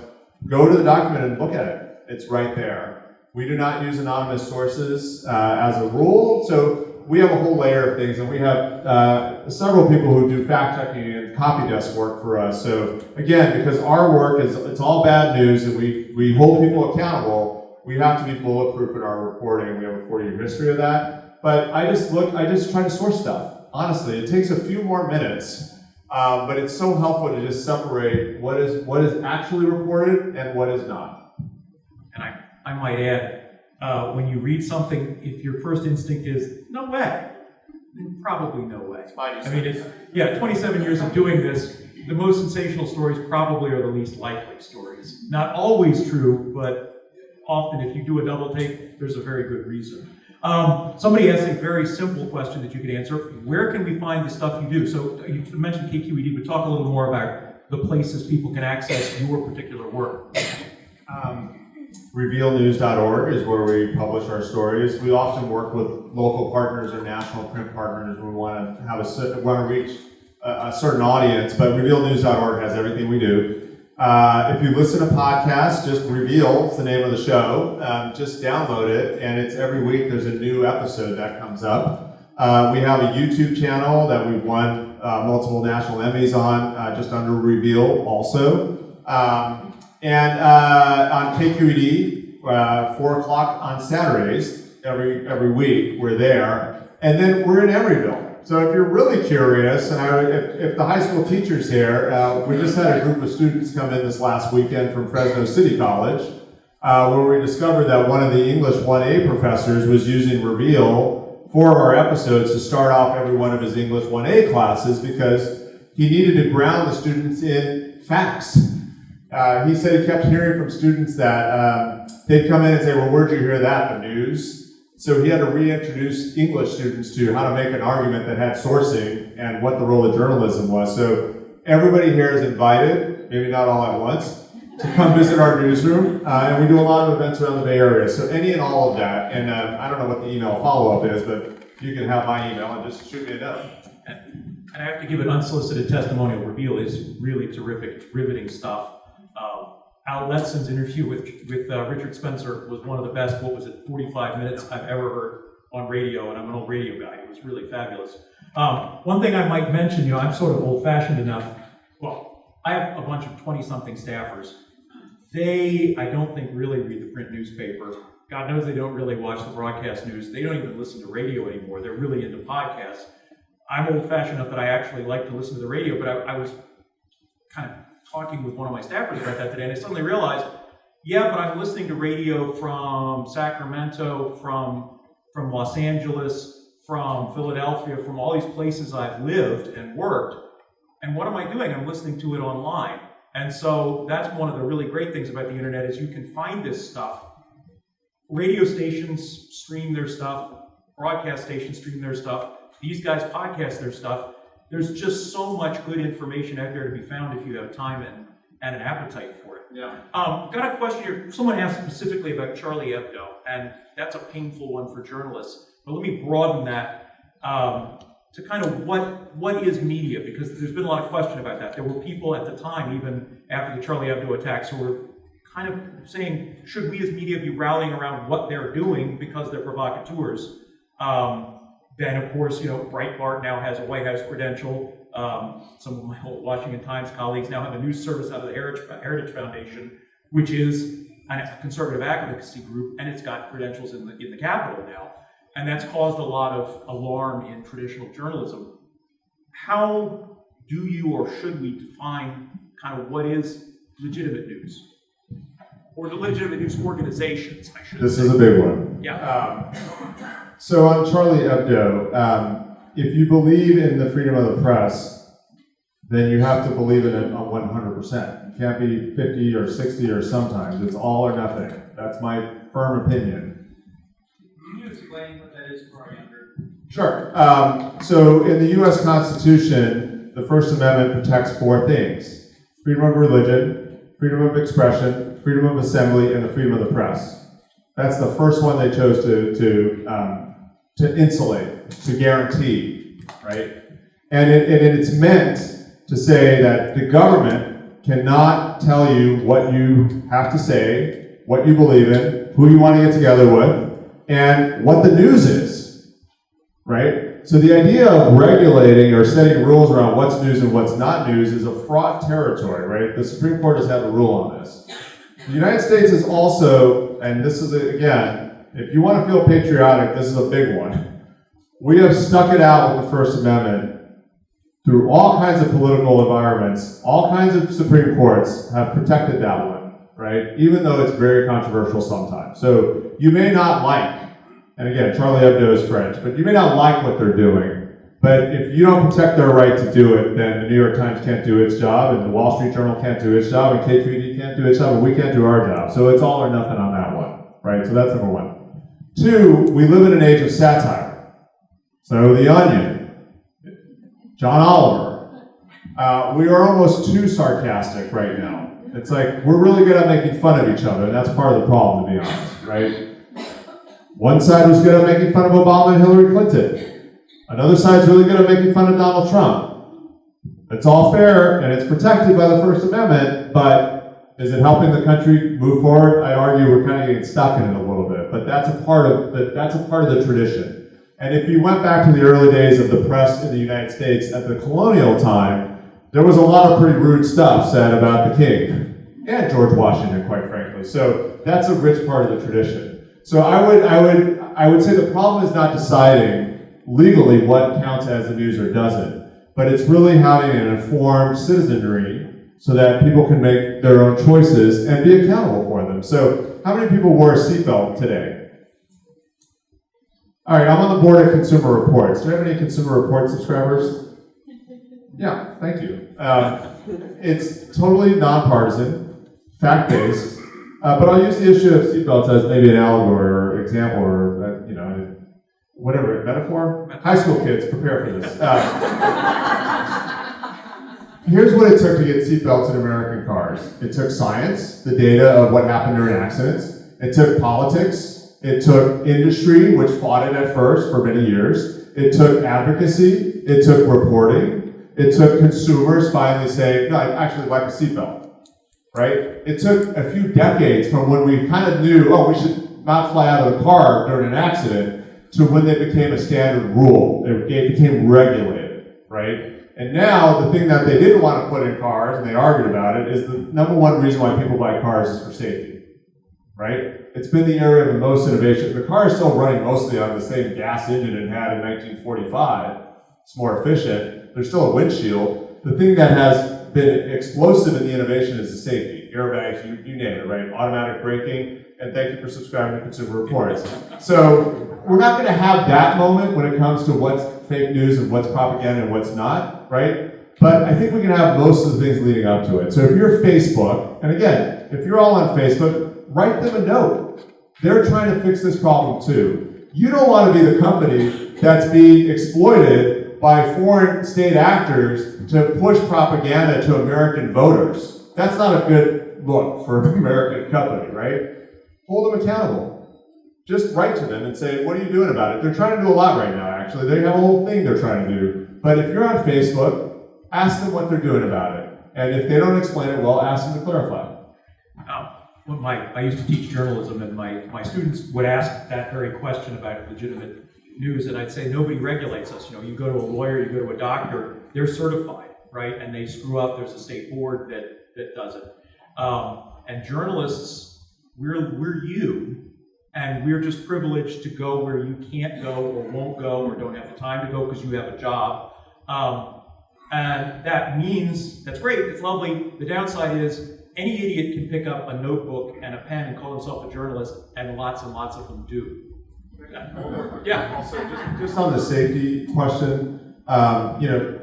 go to the document and look at it. It's right there. We do not use anonymous sources as a rule, so we have a whole layer of things, and we have several people who do fact-checking and copy desk work for us. So again, because our work is, it's all bad news, and we hold people accountable, we have to be bulletproof in our reporting, and we have a 40-year history of that. But I just try to source stuff. Honestly, it takes a few more minutes, but it's so helpful to just separate what is actually reported and what is not. And I might add, when you read something, if your first instinct is, no way, then probably no way. I mean, it's 27 years of doing this, the most sensational stories probably are the least likely stories. Not always true, but often if you do a double take, there's a very good reason. Somebody asked a very simple question that you could answer. Where can we find the stuff you do? So you mentioned KQED, but talk a little more about the places people can access your particular work. Revealnews.org is where we publish our stories. We often work with local partners or national print partners. We want to reach a certain audience, but revealnews.org has everything we do. If you listen to podcasts, just Reveal, it's the name of the show. Just download it, and it's every week there's a new episode that comes up. We have a YouTube channel that we've won multiple national Emmys on, just under Reveal also. And on KQED, 4 o'clock on Saturdays, every week, we're there. And then we're in Emeryville. So if you're really curious, and if the high school teacher's here, we just had a group of students come in this last weekend from Fresno City College, where we discovered that one of the English 1A professors was using Reveal for our episodes to start off every one of his English 1A classes because he needed to ground the students in facts. He said he kept hearing from students that they'd come in and say, well, where'd you hear that? The news. So he had to reintroduce English students to how to make an argument that had sourcing and what the role of journalism was. So everybody here is invited, maybe not all at once, to come visit our newsroom. And we do a lot of events around the Bay Area. So any and all of that. And I don't know what the email follow-up is, but you can have my email and just shoot me a note. And I have to give an unsolicited testimonial. Reveal is really terrific. It's riveting stuff. Al Letson's interview with Richard Spencer was one of the best, 45 minutes I've ever heard on radio, and I'm an old radio guy. It was really fabulous. One thing I might mention, I'm sort of old-fashioned enough. Well, I have a bunch of 20-something staffers. They, I don't think, really read the print newspaper. God knows they don't really watch the broadcast news. They don't even listen to radio anymore. They're really into podcasts. I'm old-fashioned enough that I actually like to listen to the radio, but I was kind of talking with one of my staffers about that today, and I suddenly realized Yeah, but I'm listening to radio from Sacramento, from Los Angeles, from Philadelphia, from all these places I've lived and worked. And what am I doing? I'm listening to it online. And so that's one of the really great things about the internet is you can find this stuff. Radio stations stream their stuff, broadcast stations stream their stuff, these guys podcast their stuff. There's just so much good information out there to be found if you have time and an appetite for it. Yeah. Got a question here. Someone asked specifically about Charlie Hebdo, and that's a painful one for journalists. But let me broaden that to kind of what is media, because there's been a lot of question about that. There were people at the time, even after the Charlie Hebdo attacks, who were kind of saying, should we as media be rallying around what they're doing because they're provocateurs? Then, of course, Breitbart now has a White House credential. Some of my old Washington Times colleagues now have a news service out of the Heritage Foundation, which is a conservative advocacy group, and it's got credentials in the Capitol now. And that's caused a lot of alarm in traditional journalism. How do you or should we define kind of what is legitimate news? Or the legitimate news organizations, I should say. This is a big one. Yeah. So on Charlie Hebdo, if you believe in the freedom of the press, then you have to believe in it on 100%. You can't be 50 or 60 or sometimes. It's all or nothing. That's my firm opinion. Can you explain what that is for our younger? Sure. So in the U.S. Constitution, the First Amendment protects 4 things: freedom of religion, freedom of expression, freedom of assembly, and the freedom of the press. That's the first one they chose to insulate, to guarantee, right? And it's meant to say that the government cannot tell you what you have to say, what you believe in, who you want to get together with, and what the news is, right? So the idea of regulating or setting rules around what's news and what's not news is a fraught territory, right? The Supreme Court has had a rule on this. The United States is also, and this is, again, if you want to feel patriotic, this is a big one. We have stuck it out with the First Amendment through all kinds of political environments. All kinds of Supreme Courts have protected that one, right? Even though it's very controversial sometimes. So you may not like, and again, Charlie Hebdo is French, but you may not like what they're doing. But if you don't protect their right to do it, then the New York Times can't do its job, and the Wall Street Journal can't do its job, and K3D can't do its job, and we can't do our job. So it's all or nothing on that one, right? So that's number one. 2, we live in an age of satire. So The Onion, John Oliver. We are almost too sarcastic right now. It's like, we're really good at making fun of each other, and that's part of the problem, to be honest, right? One side was good at making fun of Obama and Hillary Clinton. Another side's really good at making fun of Donald Trump. It's all fair, and it's protected by the First Amendment, but is it helping the country move forward? I'd argue we're kind of getting stuck in it a little bit, but that's a part of the tradition. And if you went back to the early days of the press in the United States at the colonial time, there was a lot of pretty rude stuff said about the king and George Washington, quite frankly. So that's a rich part of the tradition. So I would say the problem is not deciding legally what counts as the news or doesn't, but it's really having an informed citizenry so that people can make their own choices and be accountable for them. So how many people wore a seatbelt today? All right, I'm on the board of Consumer Reports. Do you have any Consumer Report subscribers? Yeah, thank you. It's totally nonpartisan, fact-based, but I'll use the issue of seatbelts as maybe an allegory or example or, whatever, metaphor? High school kids, prepare for this. Here's what it took to get seatbelts in American cars. It took science, the data of what happened during accidents. It took politics. It took industry, which fought it at first for many years. It took advocacy. It took reporting. It took consumers finally saying, no, I actually like a seatbelt, right? It took a few decades from when we kind of knew, we should not fly out of the car during an accident, to when they became a standard rule. It became regulated, right? And now, the thing that they didn't want to put in cars, and they argued about it, is the number one reason why people buy cars is for safety, right? It's been the area of the most innovation. The car is still running mostly on the same gas engine it had in 1945. It's more efficient. There's still a windshield. The thing that has been explosive in the innovation is the safety. safety, airbags, you name it, right? Automatic braking, and thank you for subscribing to Consumer Reports. So we're not gonna have that moment when it comes to what's fake news and what's propaganda and what's not, right? But I think we can have most of the things leading up to it. So if you're Facebook, and again, if you're all on Facebook, write them a note. They're trying to fix this problem too. You don't want to be the company that's being exploited by foreign state actors to push propaganda to American voters. That's not a good look for an American company, right? Hold them accountable. Just write to them and say, what are you doing about it? They're trying to do a lot right now, actually. They have a whole thing they're trying to do. But if you're on Facebook, ask them what they're doing about it. And if they don't explain it well, ask them to clarify. I used to teach journalism, and my students would ask that very question about legitimate news, and I'd say nobody regulates us. You know, you go to a lawyer, you go to a doctor, they're certified, right? And they screw up, there's a state board that does it. And journalists, we're you, and we're just privileged to go where you can't go or won't go or don't have the time to go because you have a job. And that means, that's great, it's lovely. The downside is any idiot can pick up a notebook and a pen and call himself a journalist, and lots of them do. Yeah. Also, just on the safety question, you know,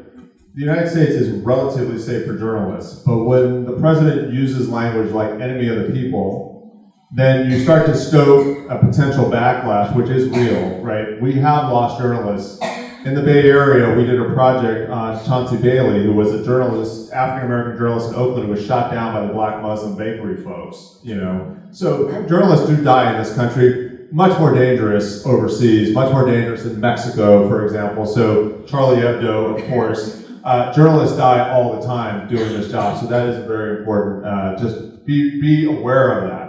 the United States is relatively safe for journalists, but when the president uses language like enemy of the people, then you start to stoke a potential backlash, which is real, right? We have lost journalists. In the Bay Area, we did a project on Chauncey Bailey, who was a journalist, African-American journalist in Oakland, who was shot down by the Black Muslim bakery folks, you know. So journalists do die in this country, much more dangerous overseas, much more dangerous in Mexico, for example. So Charlie Hebdo, of course, journalists die all the time doing this job, so that is very important. Just be aware of that.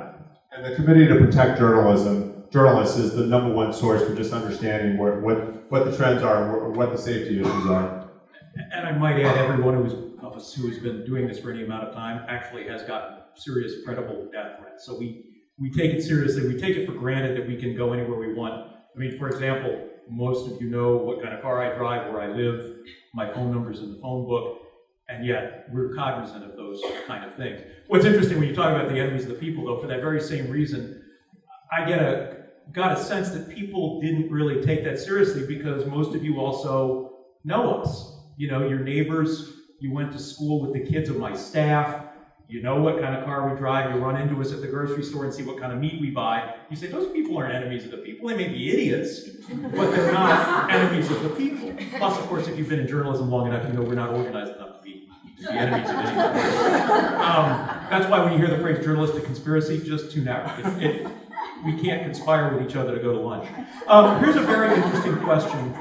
And the Committee to Protect Journalists is the #1 source for just understanding what the trends are, or what the safety issues are. And I might add, everyone of us who has been doing this for any amount of time actually has gotten serious, credible death threats. So we take it seriously. We take it for granted that we can go anywhere we want. I mean, for example, most of you know what kind of car I drive, where I live, my phone number's in the phone book, and yet we're cognizant of those kind of things. What's interesting when you talk about the enemies of the people, though, for that very same reason, I got a sense that people didn't really take that seriously, because most of you also know us. You know, your neighbors, you went to school with the kids of my staff, you know what kind of car we drive, you run into us at the grocery store and see what kind of meat we buy. You say, those people aren't enemies of the people. They may be idiots, but they're not enemies of the people. Plus, of course, if you've been in journalism long enough, you know we're not organized enough to be enemies of anyone. That's why when you hear the phrase journalistic conspiracy, just tune out. We can't conspire with each other to go to lunch. Here's a very interesting question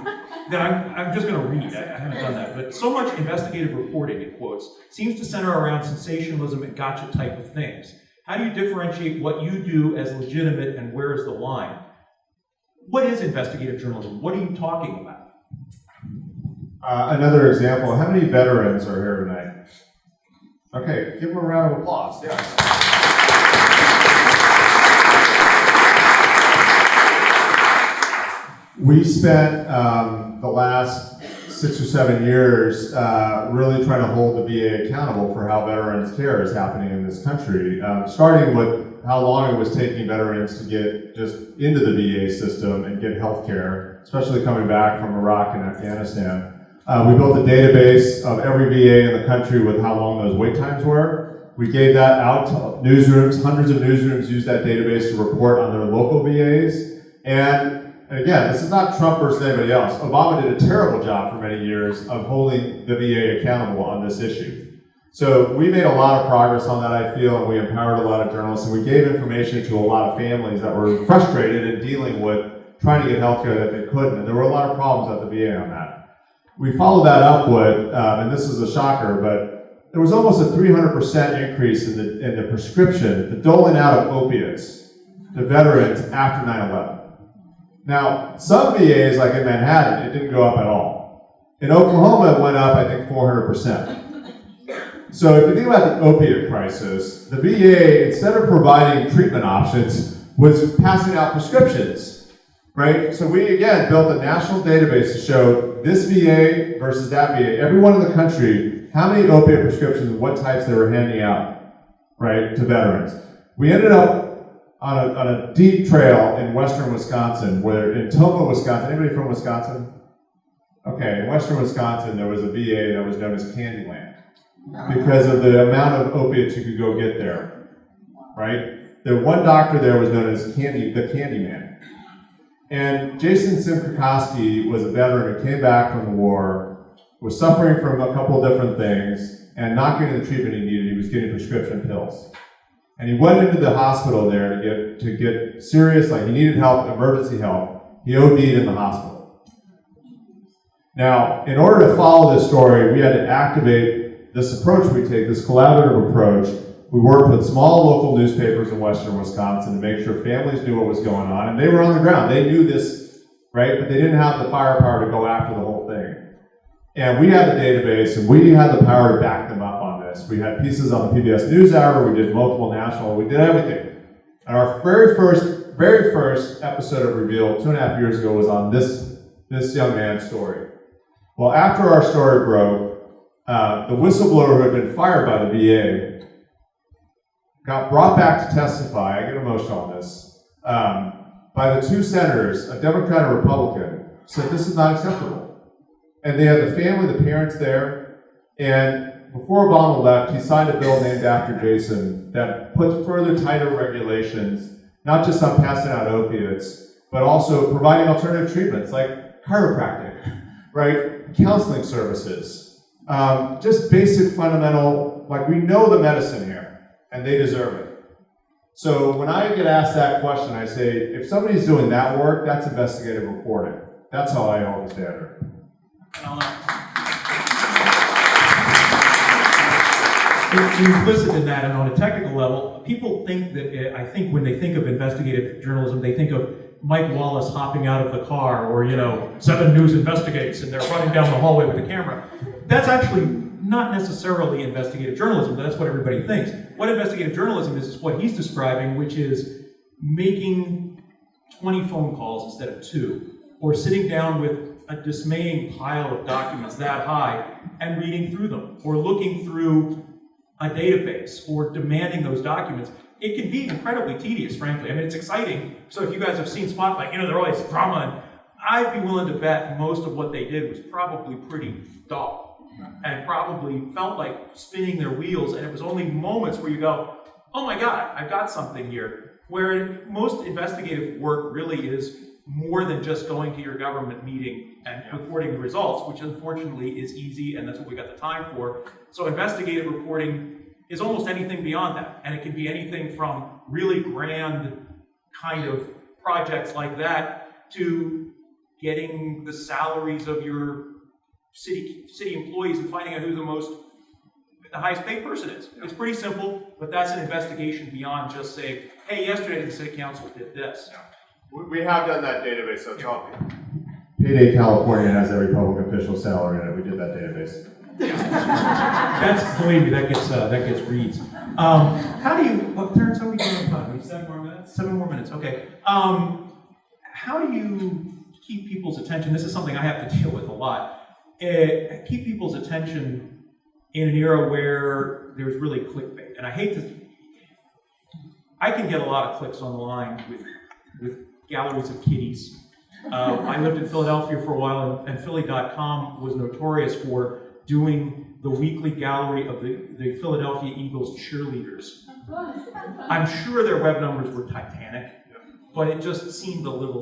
that I'm just going to read. I haven't done that. But so much investigative reporting, in quotes, seems to center around sensationalism and gotcha type of things. How do you differentiate what you do as legitimate, and where is the line? What is investigative journalism? What are you talking about? Another example, how many veterans are here tonight? Okay, give them a round of applause. Yeah. We spent the last 6 or 7 years really trying to hold the VA accountable for how veterans care is happening in this country, starting with how long it was taking veterans to get just into the VA system and get health care, especially coming back from Iraq and Afghanistan. We built a database of every VA in the country with how long those wait times were. We gave that out to newsrooms. Hundreds of newsrooms used that database to report on their local VAs. And again, this is not Trump versus anybody else. Obama did a terrible job for many years of holding the VA accountable on this issue. So we made a lot of progress on that, I feel, and we empowered a lot of journalists, and we gave information to a lot of families that were frustrated in dealing with trying to get health care that they couldn't, and there were a lot of problems at the VA on that. We followed that up with, and this is a shocker, but there was almost a 300% increase in the prescription, the doling out of opiates to veterans after 9/11. Now, some VAs, like in Manhattan, it didn't go up at all. In Oklahoma, it went up, I think, 400%. So if you think about the opiate crisis, the VA, instead of providing treatment options, was passing out prescriptions, right? So we, again, built a national database to show this VA versus that VA, everyone in the country, how many opiate prescriptions, what types they were handing out. right, to veterans. We ended up on a deep trail in western Wisconsin, in Toma, Wisconsin. Anybody from Wisconsin? Okay, in western Wisconsin, there was a VA that was known as Candyland because of the amount of opiates you could go get there, right? The one doctor there was known as the Candyman. And Jason Simkowski was a veteran who came back from the war, was suffering from a couple of different things, and not getting the treatment he needed. He was getting prescription pills. And he went into the hospital there to get serious, like he needed help, emergency help. He OD'd in the hospital. Now, in order to follow this story, we had to activate this approach we take, this collaborative approach. We worked with small local newspapers in western Wisconsin to make sure families knew what was going on, and they were on the ground. They knew this, right? But they didn't have the firepower to go after the whole thing. And we had the database, and we had the power to back them up on this. We had pieces on the PBS NewsHour, we did multiple national, we did everything. And our very first episode of Reveal 2.5 years ago was on this young man's story. Well, after our story broke, the whistleblower who had been fired by the VA got brought back to testify, I get emotional on this, by the two senators, a Democrat and a Republican, said this is not acceptable. And they had the family, the parents there, and before Obama left, he signed a bill named after Jason that puts further tighter regulations, not just on passing out opiates, but also providing alternative treatments like chiropractic, right? Counseling services, just basic fundamental, like we know the medicine here, and they deserve it. So when I get asked that question, I say, if somebody's doing that work, that's investigative reporting. That's how I hold the standard. Implicit in that, and on a technical level, people think that, I think when they think of investigative journalism, they think of Mike Wallace hopping out of the car, or 7 News Investigates, and they're running down the hallway with a camera. That's actually not necessarily investigative journalism, but that's what everybody thinks. What investigative journalism is what he's describing, which is making 20 phone calls instead of 2, or sitting down with a dismaying pile of documents that high and reading through them, or looking through a database, or demanding those documents. It can be incredibly tedious, frankly. I mean, it's exciting. So if you guys have seen Spotlight, they're always drama, and I'd be willing to bet most of what they did was probably pretty dull, and probably felt like spinning their wheels, and it was only moments where you go, oh my God, I've got something here. Where most investigative work really is more than just going to your government meeting and reporting the results, which unfortunately is easy, and that's what we got the time for. So investigative reporting is almost anything beyond that. And it can be anything from really grand kind of projects like that to getting the salaries of your city employees and finding out who the highest paid person is. It's pretty simple, but that's an investigation beyond just saying, hey, yesterday the city council did this. We have done that database, so tell me. Payday California has every public official salary in it. We did that database. That's, believe me, that gets reads. How do you, Terrence, how are we doing on time? 7 more minutes? 7 more minutes, okay. How do you keep people's attention? This is something I have to deal with a lot. Keep people's attention in an era where there's really clickbait. And I can get a lot of clicks on the line with galleries of kitties. I lived in Philadelphia for a while, and Philly.com was notorious for doing the weekly gallery of the Philadelphia Eagles cheerleaders. I'm sure their web numbers were titanic, but it just seemed a little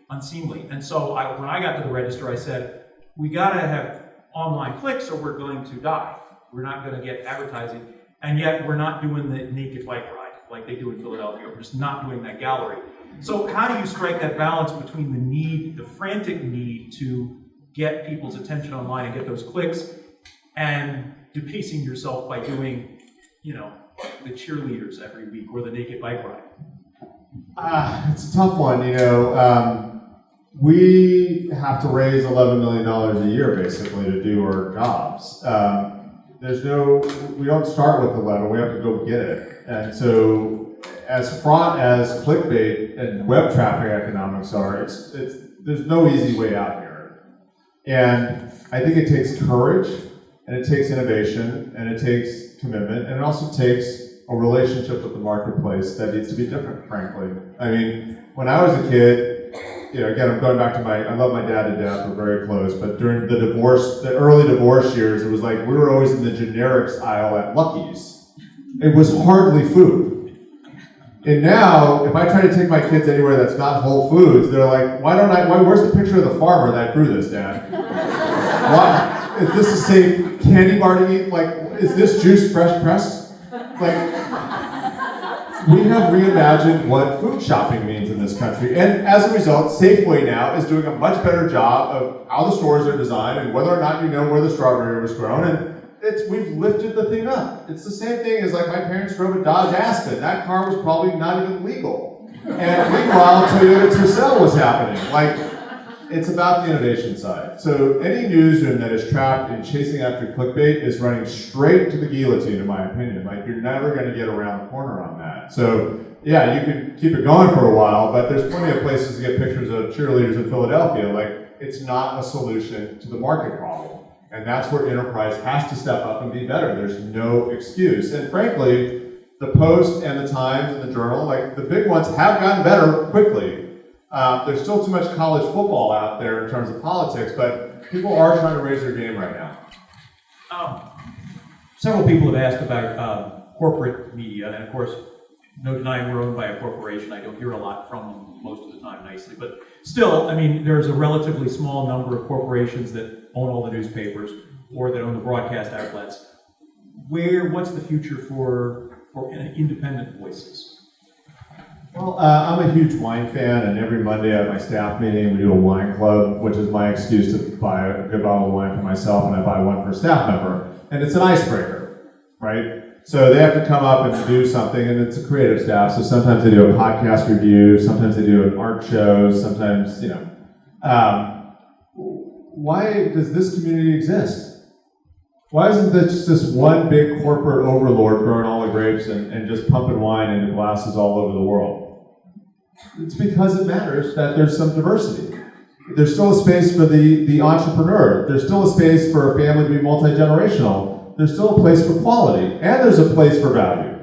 unseemly. And so when I got to the Register, I said, we gotta have online clicks or we're going to die. We're not gonna get advertising, and yet we're not doing the naked bike ride like they do in Philadelphia. We're just not doing that gallery. So how do you strike that balance between the frantic need to get people's attention online and get those clicks, and debasing yourself by doing, the cheerleaders every week or the naked bike ride? It's a tough one, We have to raise $11 million a year, basically, to do our jobs. We don't start with 11, we have to go get it. And so, as fraught as clickbait and web traffic economics are, there's no easy way out here. And I think it takes courage, and it takes innovation, and it takes commitment, and it also takes a relationship with the marketplace that needs to be different, frankly. I mean, when I was a kid, again, I'm going back to I love my dad to death, we're very close, but during the early divorce years, it was like we were always in the generics aisle at Lucky's. It was hardly food. And now, if I try to take my kids anywhere that's not Whole Foods, they're like, where's the picture of the farmer that grew this, Dad? Why? Is this a safe candy bar to eat? Like, is this juice fresh pressed? Like, we have reimagined what food shopping means in this country. And as a result, Safeway now is doing a much better job of how the stores are designed and whether or not you know where the strawberry was grown. And we've lifted the thing up. It's the same thing as like my parents drove a Dodge Aspen. That car was probably not even legal. And meanwhile, Toyota Tercel was happening. Like, it's about the innovation side. So any newsroom that is trapped in chasing after clickbait is running straight to the guillotine, in my opinion. Like, you're never going to get around the corner on that. So yeah, you can keep it going for a while, but there's plenty of places to get pictures of cheerleaders in Philadelphia. Like, it's not a solution to the market problem. And that's where enterprise has to step up and be better. There's no excuse. And frankly, the Post and the Times and the Journal, like the big ones, have gotten better quickly. There's still too much college football out there in terms of politics, but people are trying to raise their game right now. Several people have asked about corporate media, and of course, no denying we're owned by a corporation. I don't hear a lot from them most of the time nicely, but still, I mean, there's a relatively small number of corporations that own all the newspapers or that own the broadcast outlets. What's the future for independent voices? Well, I'm a huge wine fan, and every Monday at my staff meeting, we do a wine club, which is my excuse to buy a good bottle of wine for myself, and I buy one per staff member. And it's an icebreaker, right? So they have to come up and do something, and it's a creative staff, so sometimes they do a podcast review, sometimes they do an art show, sometimes, why does this community exist? Why isn't this just one big corporate overlord growing all the grapes and just pumping wine into glasses all over the world? It's because it matters that there's some diversity. There's still a space for the entrepreneur. There's still a space for a family to be multi-generational. There's still a place for quality, and there's a place for value,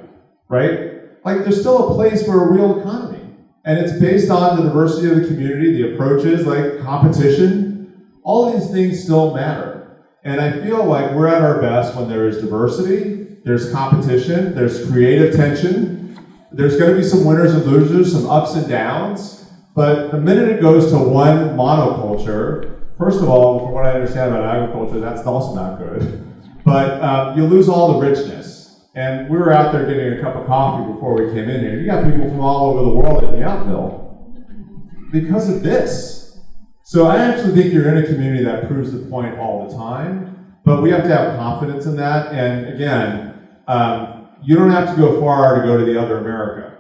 right? Like, there's still a place for a real economy. And it's based on the diversity of the community, the approaches, like competition. All of these things still matter. And I feel like we're at our best when there is diversity, there's competition, there's creative tension. There's going to be some winners and losers, some ups and downs. But the minute it goes to one monoculture, first of all, from what I understand about agriculture, that's also not good. But you lose all the richness. And we were out there getting a cup of coffee before we came in here. You got people from all over the world in Emeryville because of this. So I actually think you're in a community that proves the point all the time, but we have to have confidence in that. And again, you don't have to go far to go to the other America.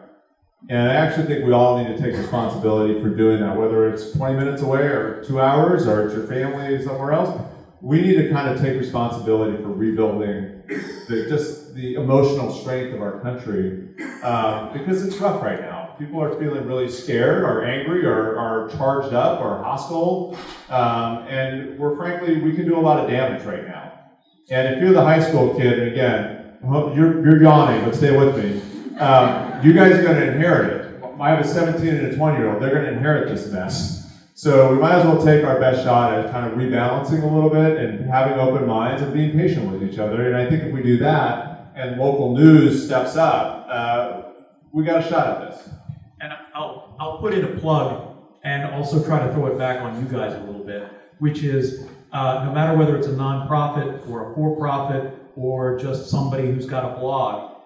And I actually think we all need to take responsibility for doing that, whether it's 20 minutes away or 2 hours or it's your family somewhere else. We need to kind of take responsibility for rebuilding the emotional strength of our country because it's rough right now. People are feeling really scared or angry or are charged up or hostile. And we can do a lot of damage right now. And if you're the high school kid, and again, you're yawning, but stay with me. You guys are going to inherit it. I have a 17 and a 20-year-old. They're going to inherit this mess. So we might as well take our best shot at kind of rebalancing a little bit and having open minds and being patient with each other. And I think if we do that and local news steps up, we got a shot at this. And I'll put in a plug and also try to throw it back on you guys a little bit, which is no matter whether it's a nonprofit or a for-profit or just somebody who's got a blog,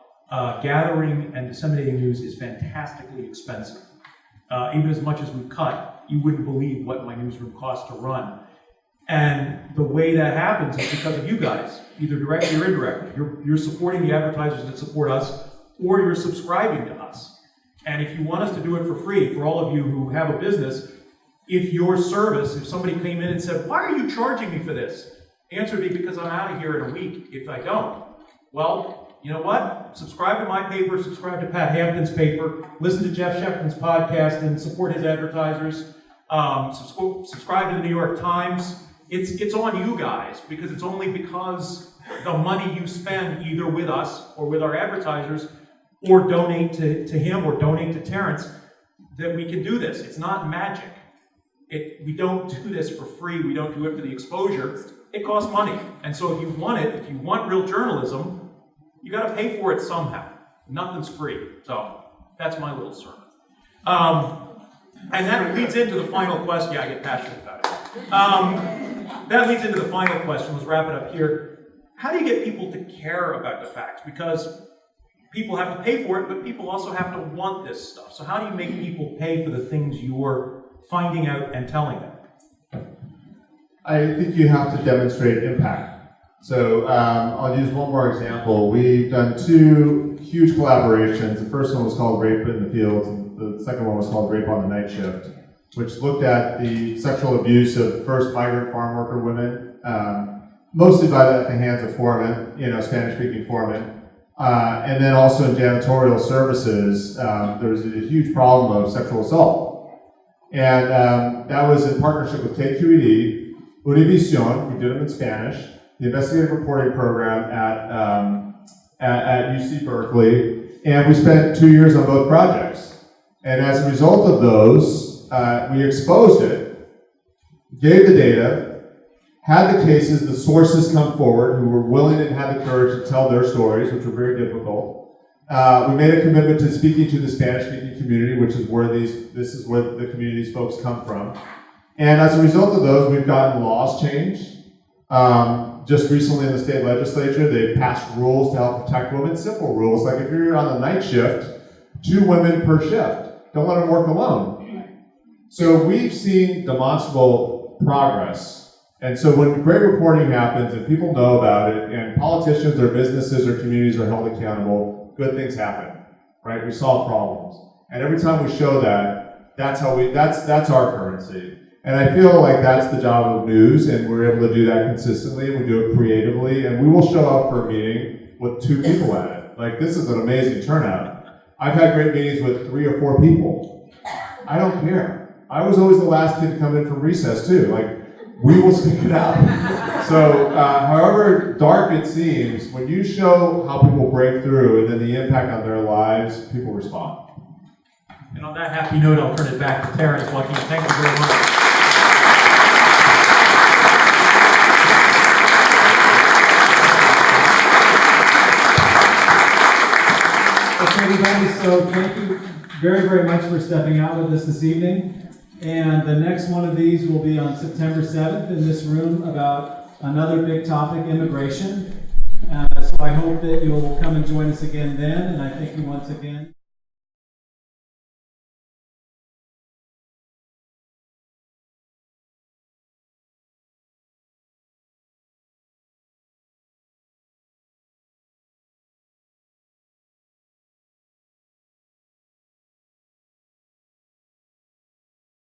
gathering and disseminating news is fantastically expensive. Even as much as we've cut, you wouldn't believe what my newsroom costs to run. And the way that happens is because of you guys, either directly or indirectly. You're supporting the advertisers that support us, or you're subscribing to us. And if you want us to do it for free, for all of you who have a business, if somebody came in and said, why are you charging me for this? The answer would be because I'm out of here in a week if I don't. Well, you know what? Subscribe to my paper, subscribe to Pat Hampton's paper, listen to Jeff Shepton's podcast and support his advertisers. Subscribe to the New York Times. It's on you guys, because it's only because the money you spend either with us or with our advertisers or donate to him, or donate to Terrence, that we can do this. It's not magic. We don't do this for free. We don't do it for the exposure. It costs money. And so if you want real journalism, you got to pay for it somehow. Nothing's free. So that's my little sermon. And that leads into the final question. Yeah, I get passionate about it. That leads into the final question. Let's wrap it up here. How do you get people to care about the facts? Because people have to pay for it, but people also have to want this stuff. So how do you make people pay for the things you're finding out and telling them? I think you have to demonstrate impact. So I'll use one more example. We've done 2 huge collaborations. The first one was called Rape in the Fields, and the second one was called Rape on the Night Shift, which looked at the sexual abuse of first migrant farm worker women, mostly by the hands of foremen, Spanish-speaking foremen. And then also in janitorial services, there was a huge problem of sexual assault. And that was in partnership with KQED, Univision, we did them in Spanish, the investigative reporting program at UC Berkeley, and we spent 2 years on both projects. And as a result of those, we exposed it, gave the data, had the cases, the sources come forward who were willing and had the courage to tell their stories, which were very difficult. We made a commitment to speaking to the Spanish-speaking community, which is where this is where the community's folks come from. And as a result of those, we've gotten laws changed. Just recently in the state legislature, they've passed rules to help protect women, simple rules, like if you're on the night shift, 2 women per shift. Don't let them work alone. So we've seen demonstrable progress. And so when great reporting happens and people know about it, and politicians or businesses or communities are held accountable, good things happen, right? We solve problems. And every time we show that, that's our currency. And I feel like that's the job of news, and we're able to do that consistently, and we do it creatively, and we will show up for a meeting with 2 people at it. Like, this is an amazing turnout. I've had great meetings with 3 or 4 people. I don't care. I was always the last kid to come in from recess, too. Like, we will stick it out. So, however dark it seems, when you show how people break through and then the impact on their lives, people respond. And on that happy note, I'll turn it back to Terrence. Joaquin, thank you very much. Okay, everybody, so thank you very, very much for stepping out with us this evening. And the next one of these will be on September 7th in this room about another big topic, immigration. So I hope that you'll come and join us again then, and I thank you once again.